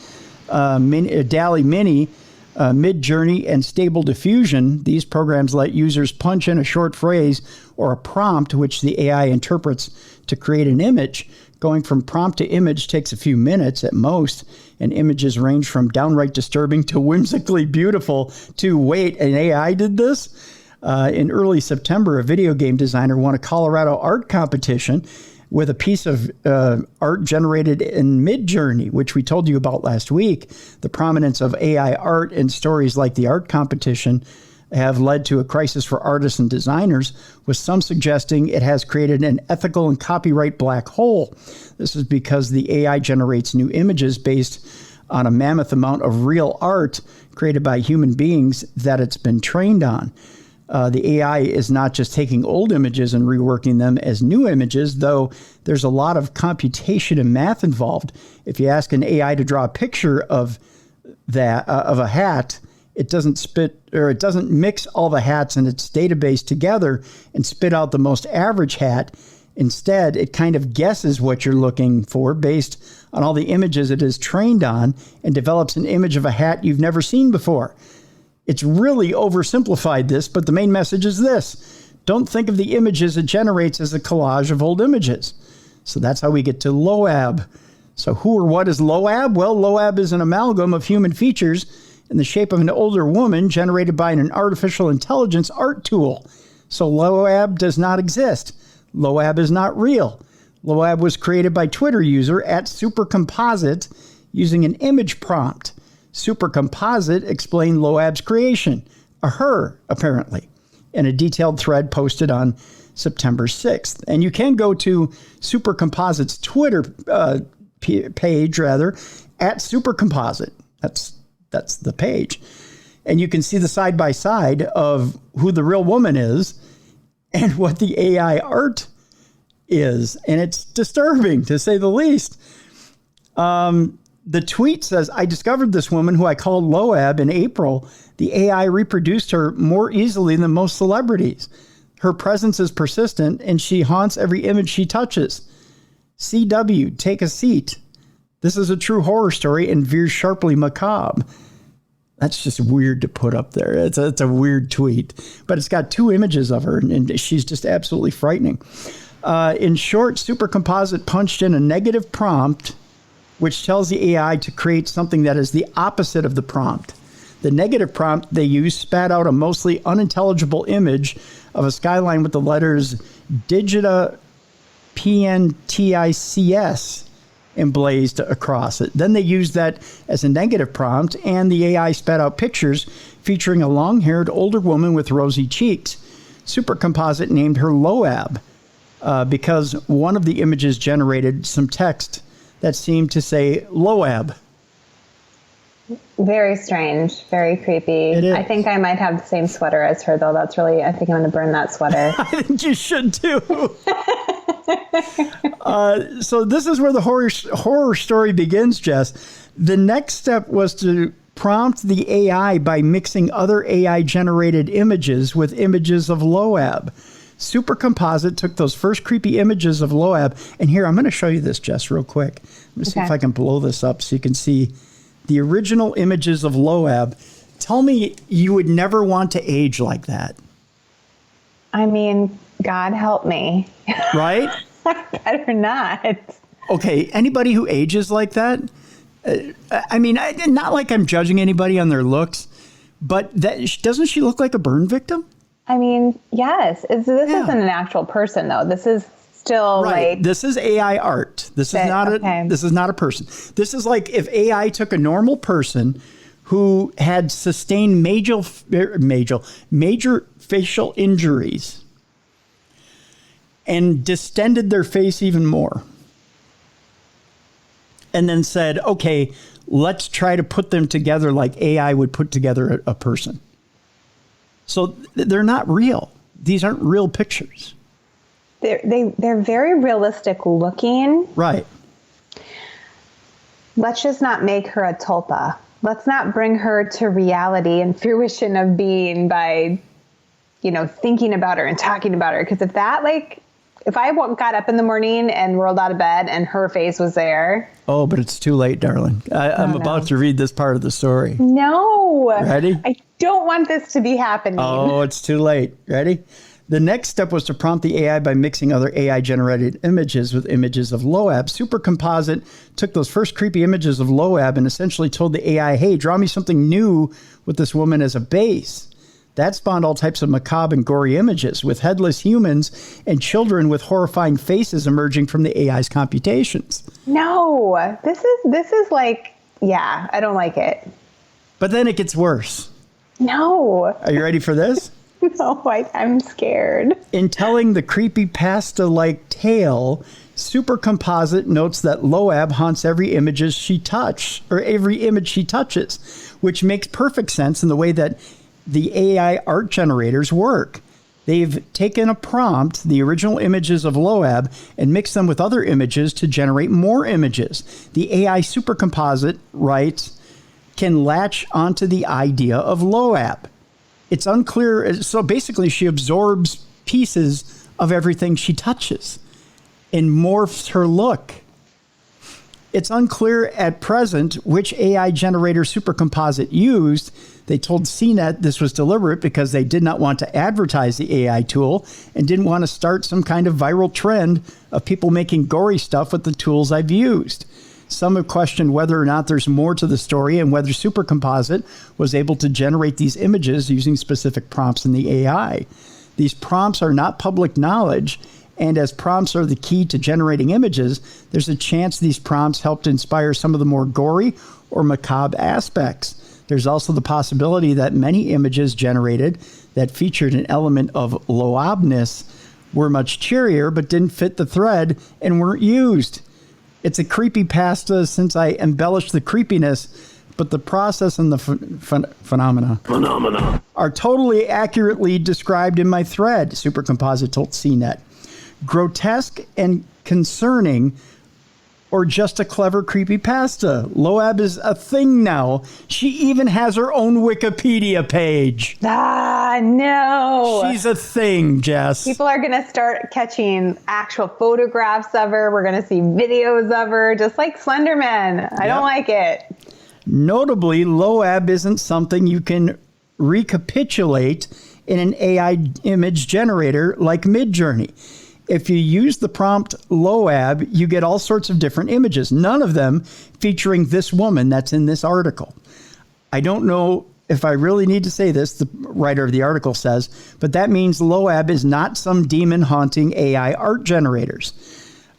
DALL-E Mini, Mid-Journey, and Stable Diffusion. These programs let users punch in a short phrase or a prompt, which the AI interprets to create an image. Going from prompt to image takes a few minutes at most, and images range from downright disturbing to whimsically beautiful to, wait, an AI did this? In early September, a video game designer won a Colorado art competition with a piece of art generated in Mid-Journey, which we told you about last week. The prominence of AI art in stories like the art competition have led to a crisis for artists and designers, with some suggesting it has created an ethical and copyright black hole. This is because the AI generates new images based on a mammoth amount of real art created by human beings that it's been trained on. The AI is not just taking old images and reworking them as new images, though there's a lot of computation and math involved. If you ask an AI to draw a picture of a hat, it doesn't mix all the hats in its database together and spit out the most average hat. Instead, it kind of guesses what you're looking for based on all the images it is trained on and develops an image of a hat you've never seen before. It's really oversimplified this, but the main message is this. Don't think of the images it generates as a collage of old images. So that's how we get to Loab. So who or what is Loab? Well, Loab is an amalgam of human features in the shape of an older woman generated by an artificial intelligence art tool. So Loab does not exist. Loab is not real. Loab was created by Twitter user @supercomposite using an image prompt. Supercomposite explained Loab's creation, a her, apparently, in a detailed thread posted on September 6th. And you can go to Supercomposite's Twitter page, @supercomposite. That's the page. And you can see the side-by-side of who the real woman is and what the AI art is. And it's disturbing, to say the least. The tweet says, I discovered this woman who I called Loab in April. The AI reproduced her more easily than most celebrities. Her presence is persistent, and she haunts every image she touches. CW, take a seat. This is a true horror story and veers sharply macabre. That's just weird to put up there. It's a weird tweet. But it's got two images of her, and she's just absolutely frightening. In short, Supercomposite punched in a negative prompt, which tells the AI to create something that is the opposite of the prompt. The negative prompt they used spat out a mostly unintelligible image of a skyline with the letters Digita PNTICS emblazed across it. Then they used that as a negative prompt, and the AI spat out pictures featuring a long-haired older woman with rosy cheeks. Supercomposite named her Loab because one of the images generated some text that seemed to say Loab. Very strange, very creepy. It is. I think I might have the same sweater as her, though. I think I'm going to burn that sweater. I think you should too. So this is where the horror story begins, Jess. The next step was to prompt the AI by mixing other AI-generated images with images of Loab. Supercomposite took those first creepy images of Loab, and here, I'm going to show you this, Jess, real quick. Let me see if I can blow this up so you can see the original images of Loab. Tell me you would never want to age like that. I mean, God help me. Right? Better not. Okay, anybody who ages like that, I mean, not like I'm judging anybody on their looks, but doesn't she look like a burn victim? I mean, yes. This isn't an actual person, though. This is still like... This is AI art. This is not a person. This is like if AI took a normal person who had sustained major facial injuries and distended their face even more. And then said, okay, let's try to put them together like AI would put together a person. So they're not real. These aren't real pictures. They're very realistic looking. Right. Let's just not make her a tulpa. Let's not bring her to reality and fruition of being by, thinking about her and talking about her. Because if I got up in the morning and rolled out of bed and her face was there. Oh, but it's too late, darling. I'm about to read this part of the story. No. Ready? I don't want this to be happening. Oh, it's too late. Ready? The next step was to prompt the AI by mixing other AI-generated images with images of Loab. Supercomposite took those first creepy images of Loab and essentially told the AI, hey, draw me something new with this woman as a base. That spawned all types of macabre and gory images with headless humans and children with horrifying faces emerging from the AI's computations. No, this is like, I don't like it. But then it gets worse. No. Are you ready for this? No, I'm scared. In telling the creepypasta-like tale, Supercomposite notes that Loab haunts every image she touches, which makes perfect sense in the way that the AI art generators work. They've taken a prompt, the original images of Loab, and mixed them with other images to generate more images. The AI Supercomposite, writes, can latch onto the idea of Loab. It's unclear. So basically, she absorbs pieces of everything she touches and morphs her look. It's unclear at present which AI generator Supercomposite used. They told CNET this was deliberate because they did not want to advertise the AI tool and didn't want to start some kind of viral trend of people making gory stuff with the tools I've used. Some have questioned whether or not there's more to the story and whether Supercomposite was able to generate these images using specific prompts in the AI. These prompts are not public knowledge, and as prompts are the key to generating images, there's a chance these prompts helped inspire some of the more gory or macabre aspects. There's also the possibility that many images generated that featured an element of Loabness were much cheerier but didn't fit the thread and weren't used. It's a creepypasta since I embellished the creepiness, but the process and the phenomena are totally accurately described in my thread, Supercomposite told CNET. Grotesque and concerning, or just a clever creepypasta. Loab is a thing now. She even has her own Wikipedia page. No. She's a thing, Jess. People are going to start catching actual photographs of her. We're going to see videos of her, just like Slenderman. I don't like it. Notably, Loab isn't something you can recapitulate in an AI image generator like Midjourney. If you use the prompt Loab, you get all sorts of different images, none of them featuring this woman that's in this article. I don't know if I really need to say this, the writer of the article says, but that means Loab is not some demon haunting AI art generators.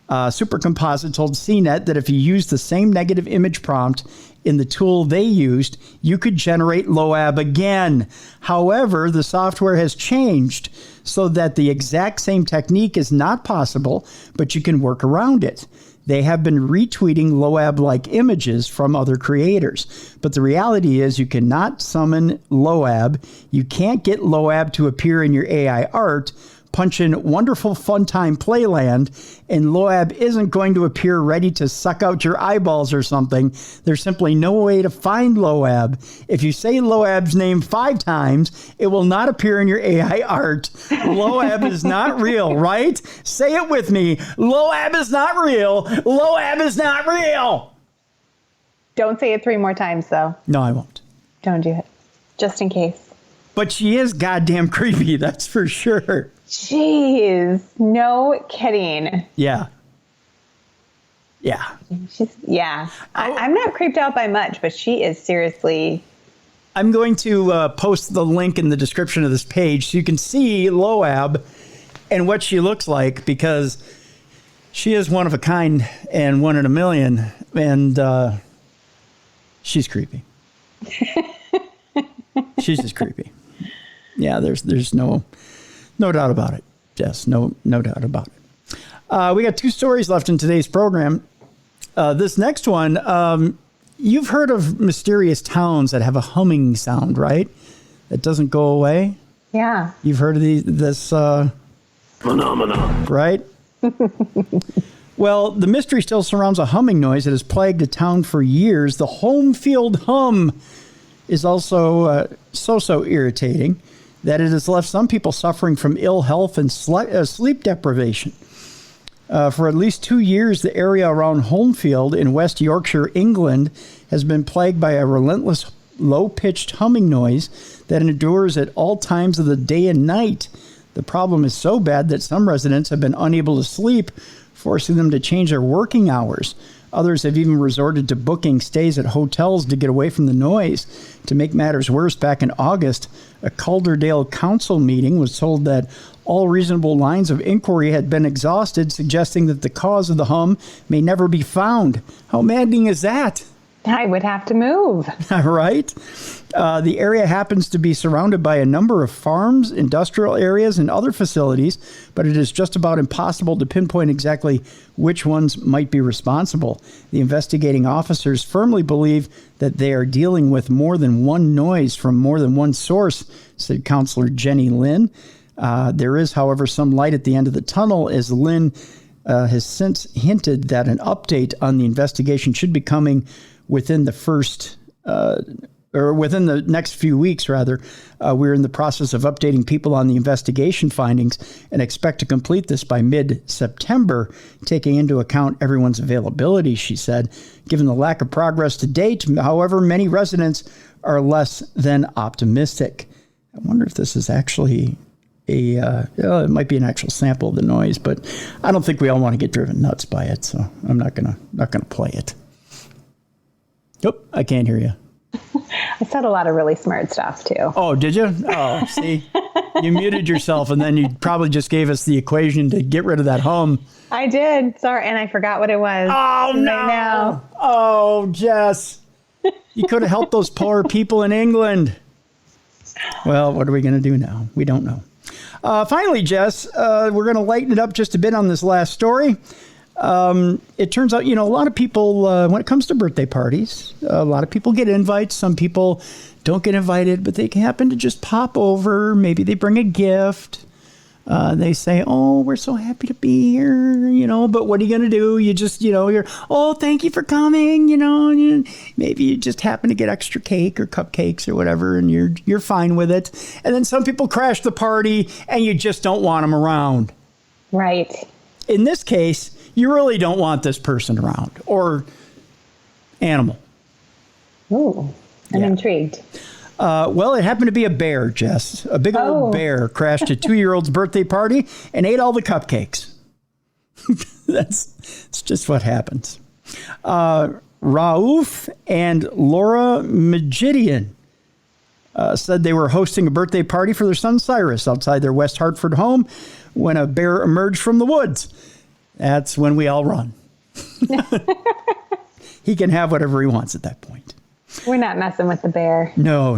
Supercomposite told CNET that if you use the same negative image prompt in the tool they used, you could generate Loab again. However, the software has changed so that the exact same technique is not possible, but you can work around it. They have been retweeting Loab-like images from other creators. But the reality is you cannot summon Loab. You can't get Loab to appear in your AI art. Punch in Wonderful Fun Time Playland, and Loab isn't going to appear ready to suck out your eyeballs or something. There's simply no way to find Loab. If you say Loab's name 5 times, it will not appear in your AI art. Loab is not real, right? Say it with me. Loab is not real. Loab is not real. Don't say it 3 more times, though. No, I won't. Don't do it. Just in case. But she is goddamn creepy, that's for sure. Jeez, no kidding. Yeah. I'm not creeped out by much, but she is seriously. I'm going to post the link in the description of this page so you can see Loab and what she looks like, because she is one of a kind and one in a million, and she's creepy. She's just creepy. Yeah, there's no doubt about it, Jess. No doubt about it. We got 2 stories left in today's program. This next one, you've heard of mysterious towns that have a humming sound, right? That doesn't go away. Yeah. You've heard of this phenomenon, right? Well, the mystery still surrounds a humming noise that has plagued the town for years. The home field hum is also so irritating that it has left some people suffering from ill health and sleep deprivation. For at least 2 years, the area around Homefield in West Yorkshire, England, has been plagued by a relentless, low-pitched humming noise that endures at all times of the day and night. The problem is so bad that some residents have been unable to sleep, forcing them to change their working hours. Others have even resorted to booking stays at hotels to get away from the noise. To make matters worse, back in August, a Calderdale Council meeting was told that all reasonable lines of inquiry had been exhausted, suggesting that the cause of the hum may never be found. How maddening is that? I would have to move. Right? The area happens to be surrounded by a number of farms, industrial areas, and other facilities, but it is just about impossible to pinpoint exactly which ones might be responsible. The investigating officers firmly believe that they are dealing with more than one noise from more than one source, said Councillor Jenny Lynn. There is, however, some light at the end of the tunnel, as Lynn has since hinted that an update on the investigation should be coming within the next few weeks, rather. We're in the process of updating people on the investigation findings and expect to complete this by mid-September, taking into account everyone's availability, she said. Given the lack of progress to date, however, many residents are less than optimistic. I wonder if this is actually it might be an actual sample of the noise, but I don't think we all want to get driven nuts by it, so I'm not gonna play it. Oh, I can't hear you. I said a lot of really smart stuff, too. Oh, did you? Oh, see? You muted yourself, and then you probably just gave us the equation to get rid of that hum. I did. Sorry, and I forgot what it was. Oh, no. Right now. Oh, Jess. You could have helped those poor people in England. Well, what are we going to do now? We don't know. Finally, Jess, we're going to lighten it up just a bit on this last story. It turns out, a lot of people, when it comes to birthday parties, a lot of people get invites. Some people don't get invited, but they can happen to just pop over. Maybe they bring a gift. They say, oh, we're so happy to be here, but what are you going to do? You just, you're, oh, thank you for coming, maybe you just happen to get extra cake or cupcakes or whatever, and you're fine with it. And then some people crash the party and you just don't want them around. Right. In this case, you really don't want this person around or animal. Ooh, I'm intrigued. Well, it happened to be a bear, Jess. A big old bear crashed a 2-year-old's birthday party and ate all the cupcakes. That's just what happens. Raouf and Laura Magidian said they were hosting a birthday party for their son Cyrus outside their West Hartford home when a bear emerged from the woods. That's when we all run. He can have whatever he wants at that point. We're not messing with the bear. No.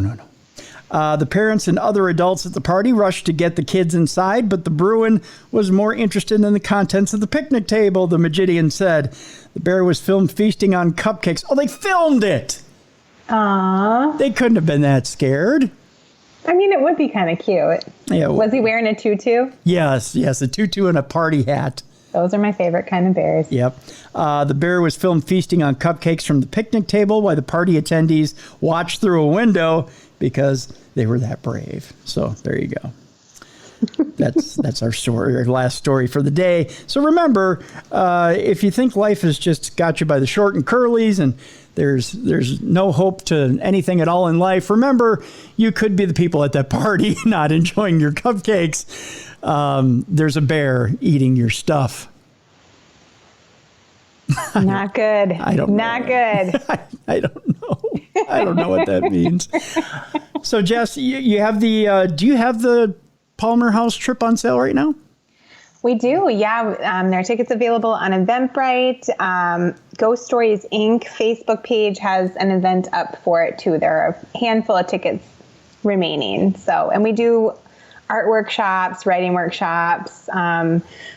The parents and other adults at the party rushed to get the kids inside, but the Bruin was more interested in the contents of the picnic table, the Magidian said. The bear was filmed feasting on cupcakes. Oh, they filmed it! Aww. They couldn't have been that scared. I mean, it would be kind of cute. Yeah. Was he wearing a tutu? Yes, a tutu and a party hat. Those are my favorite kind of bears. Yep. The bear was filmed feasting on cupcakes from the picnic table while the party attendees watched through a window because they were that brave. So there you go. That's our story, our last story for the day. So remember, if you think life has just got you by the short and curlies and there's no hope to anything at all in life, remember, you could be the people at that party not enjoying your cupcakes. There's a bear eating your stuff. Not good. I don't know. Not good. I don't know. I don't know what that means. So, Jess, you have do you have the Palmer House trip on sale right now? We do, yeah. There are tickets available on Eventbrite. Ghost Stories Inc. Facebook page has an event up for it, too. There are a handful of tickets remaining. And we do art workshops, writing workshops.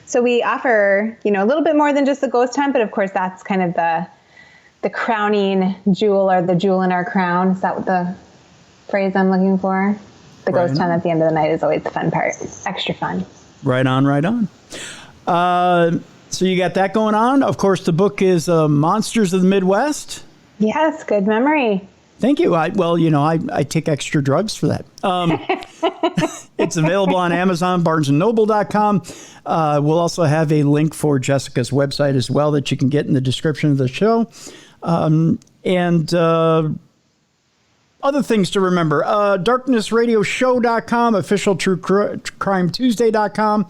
So we offer, a little bit more than just the ghost hunt, but of course that's kind of the crowning jewel or the jewel in our crown. Is that what the phrase I'm looking for? the ghost hunt at the end of the night is always the fun part. Extra fun. Right on, right on. So you got that going on. Of course, the book is Monsters of the Midwest. Yes, good memory. Thank you. I take extra drugs for that. It's available on Amazon, BarnesandNoble.com. We'll also have a link for Jessica's website as well that you can get in the description of the show. And other things to remember, darknessradioshow.com, officialtruecrimetuesday.com.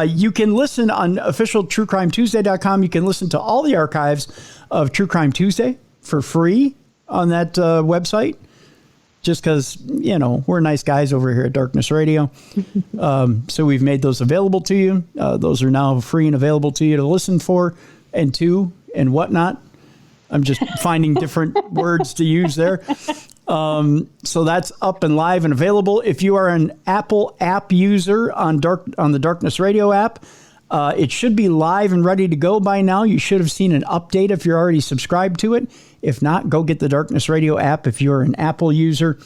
You can listen on officialtruecrimetuesday.com. You can listen to all the archives of True Crime Tuesday for free on that website, just because, we're nice guys over here at Darkness Radio. So we've made those available to you. Those are now free and available to you to listen for and to and whatnot. I'm just finding different words to use there. So that's up and live and available. If you are an Apple app user on the Darkness Radio app, it should be live and ready to go by now. You should have seen an update if you're already subscribed to it. If not, go get the Darkness Radio app if you're an Apple user.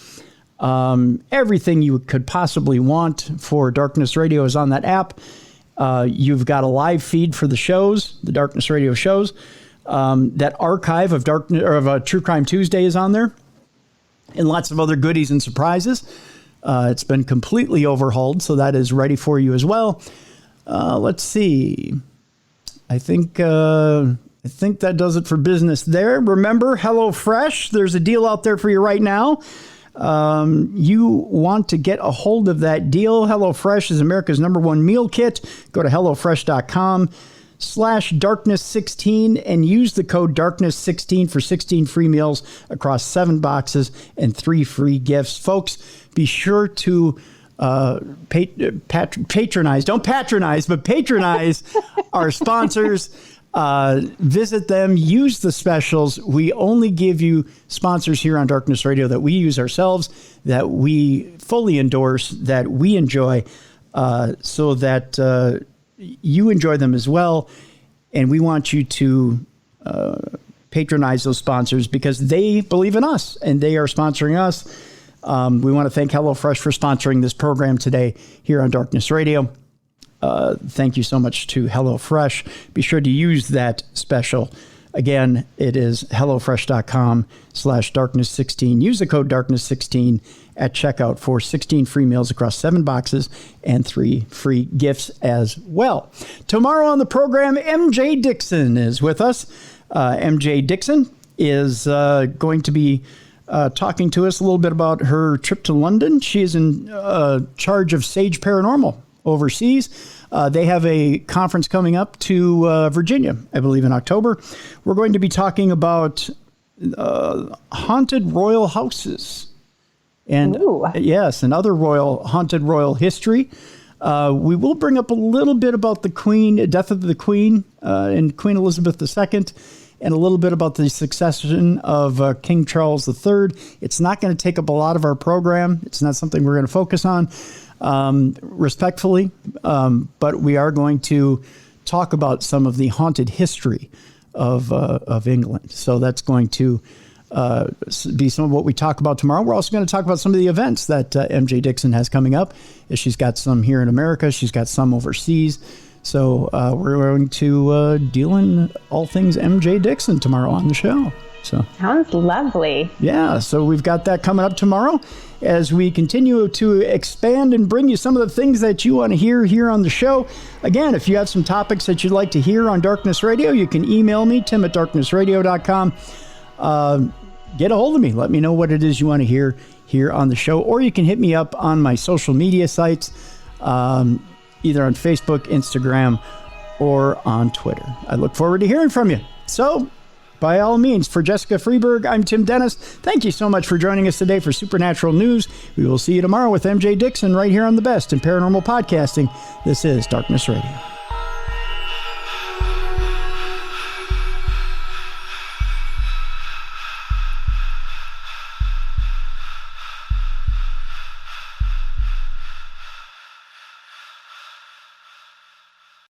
Everything you could possibly want for Darkness Radio is on that app. You've got a live feed for the shows, the Darkness Radio shows. That archive of True Crime Tuesday is on there. And lots of other goodies and surprises. It's been completely overhauled, so that is ready for you as well. Let's see. I think that does it for business there. Remember, HelloFresh, there's a deal out there for you right now. You want to get a hold of that deal. HelloFresh is America's #1 meal kit. Go to HelloFresh.com/darkness16 and use the code darkness16 for 16 free meals across 7 boxes and 3 free gifts. Folks, be sure to patronize. Don't patronize, but patronize our sponsors. Visit them, use the specials. We only give you sponsors here on Darkness Radio that we use ourselves, that we fully endorse, that we enjoy, so that you enjoy them as well. And we want you to patronize those sponsors because they believe in us and they are sponsoring us. We want to thank HelloFresh for sponsoring this program today here on Darkness Radio. Thank you so much to HelloFresh. Be sure to use that special. Again, it is HelloFresh.com/darkness16. Use the code darkness16 at checkout for 16 free meals across 7 boxes and 3 free gifts as well. Tomorrow on the program, MJ Dixon is with us. MJ Dixon is going to be talking to us a little bit about her trip to London. She is in charge of Sage Paranormal overseas. They have a conference coming up to Virginia, I believe, in October. We're going to be talking about haunted royal houses. And yes, and other haunted royal history. We will bring up a little bit about the Queen, death of the Queen, and Queen Elizabeth II, and a little bit about the succession of King Charles III. It's not going to take up a lot of our program. It's not something we're going to focus on, respectfully, but we are going to talk about some of the haunted history of England. So that's going to be some of what we talk about tomorrow. We're also going to talk about some of the events that MJ Dixon has coming up. She's got some here in America. She's got some overseas. So we're going to deal in all things MJ Dixon tomorrow on the show. So sounds lovely. Yeah, so we've got that coming up tomorrow as we continue to expand and bring you some of the things that you want to hear here on the show. Again, if you have some topics that you'd like to hear on Darkness Radio, you can email me, tim@darknessradio.com. Get a hold of me. Let me know what it is you want to hear here on the show. Or you can hit me up on my social media sites, either on Facebook, Instagram, or on Twitter. I look forward to hearing from you. So, by all means, for Jessica Freeburg, I'm Tim Dennis. Thank you so much for joining us today for Supernatural News. We will see you tomorrow with MJ Dixon right here on the best in paranormal podcasting. This is Darkness Radio.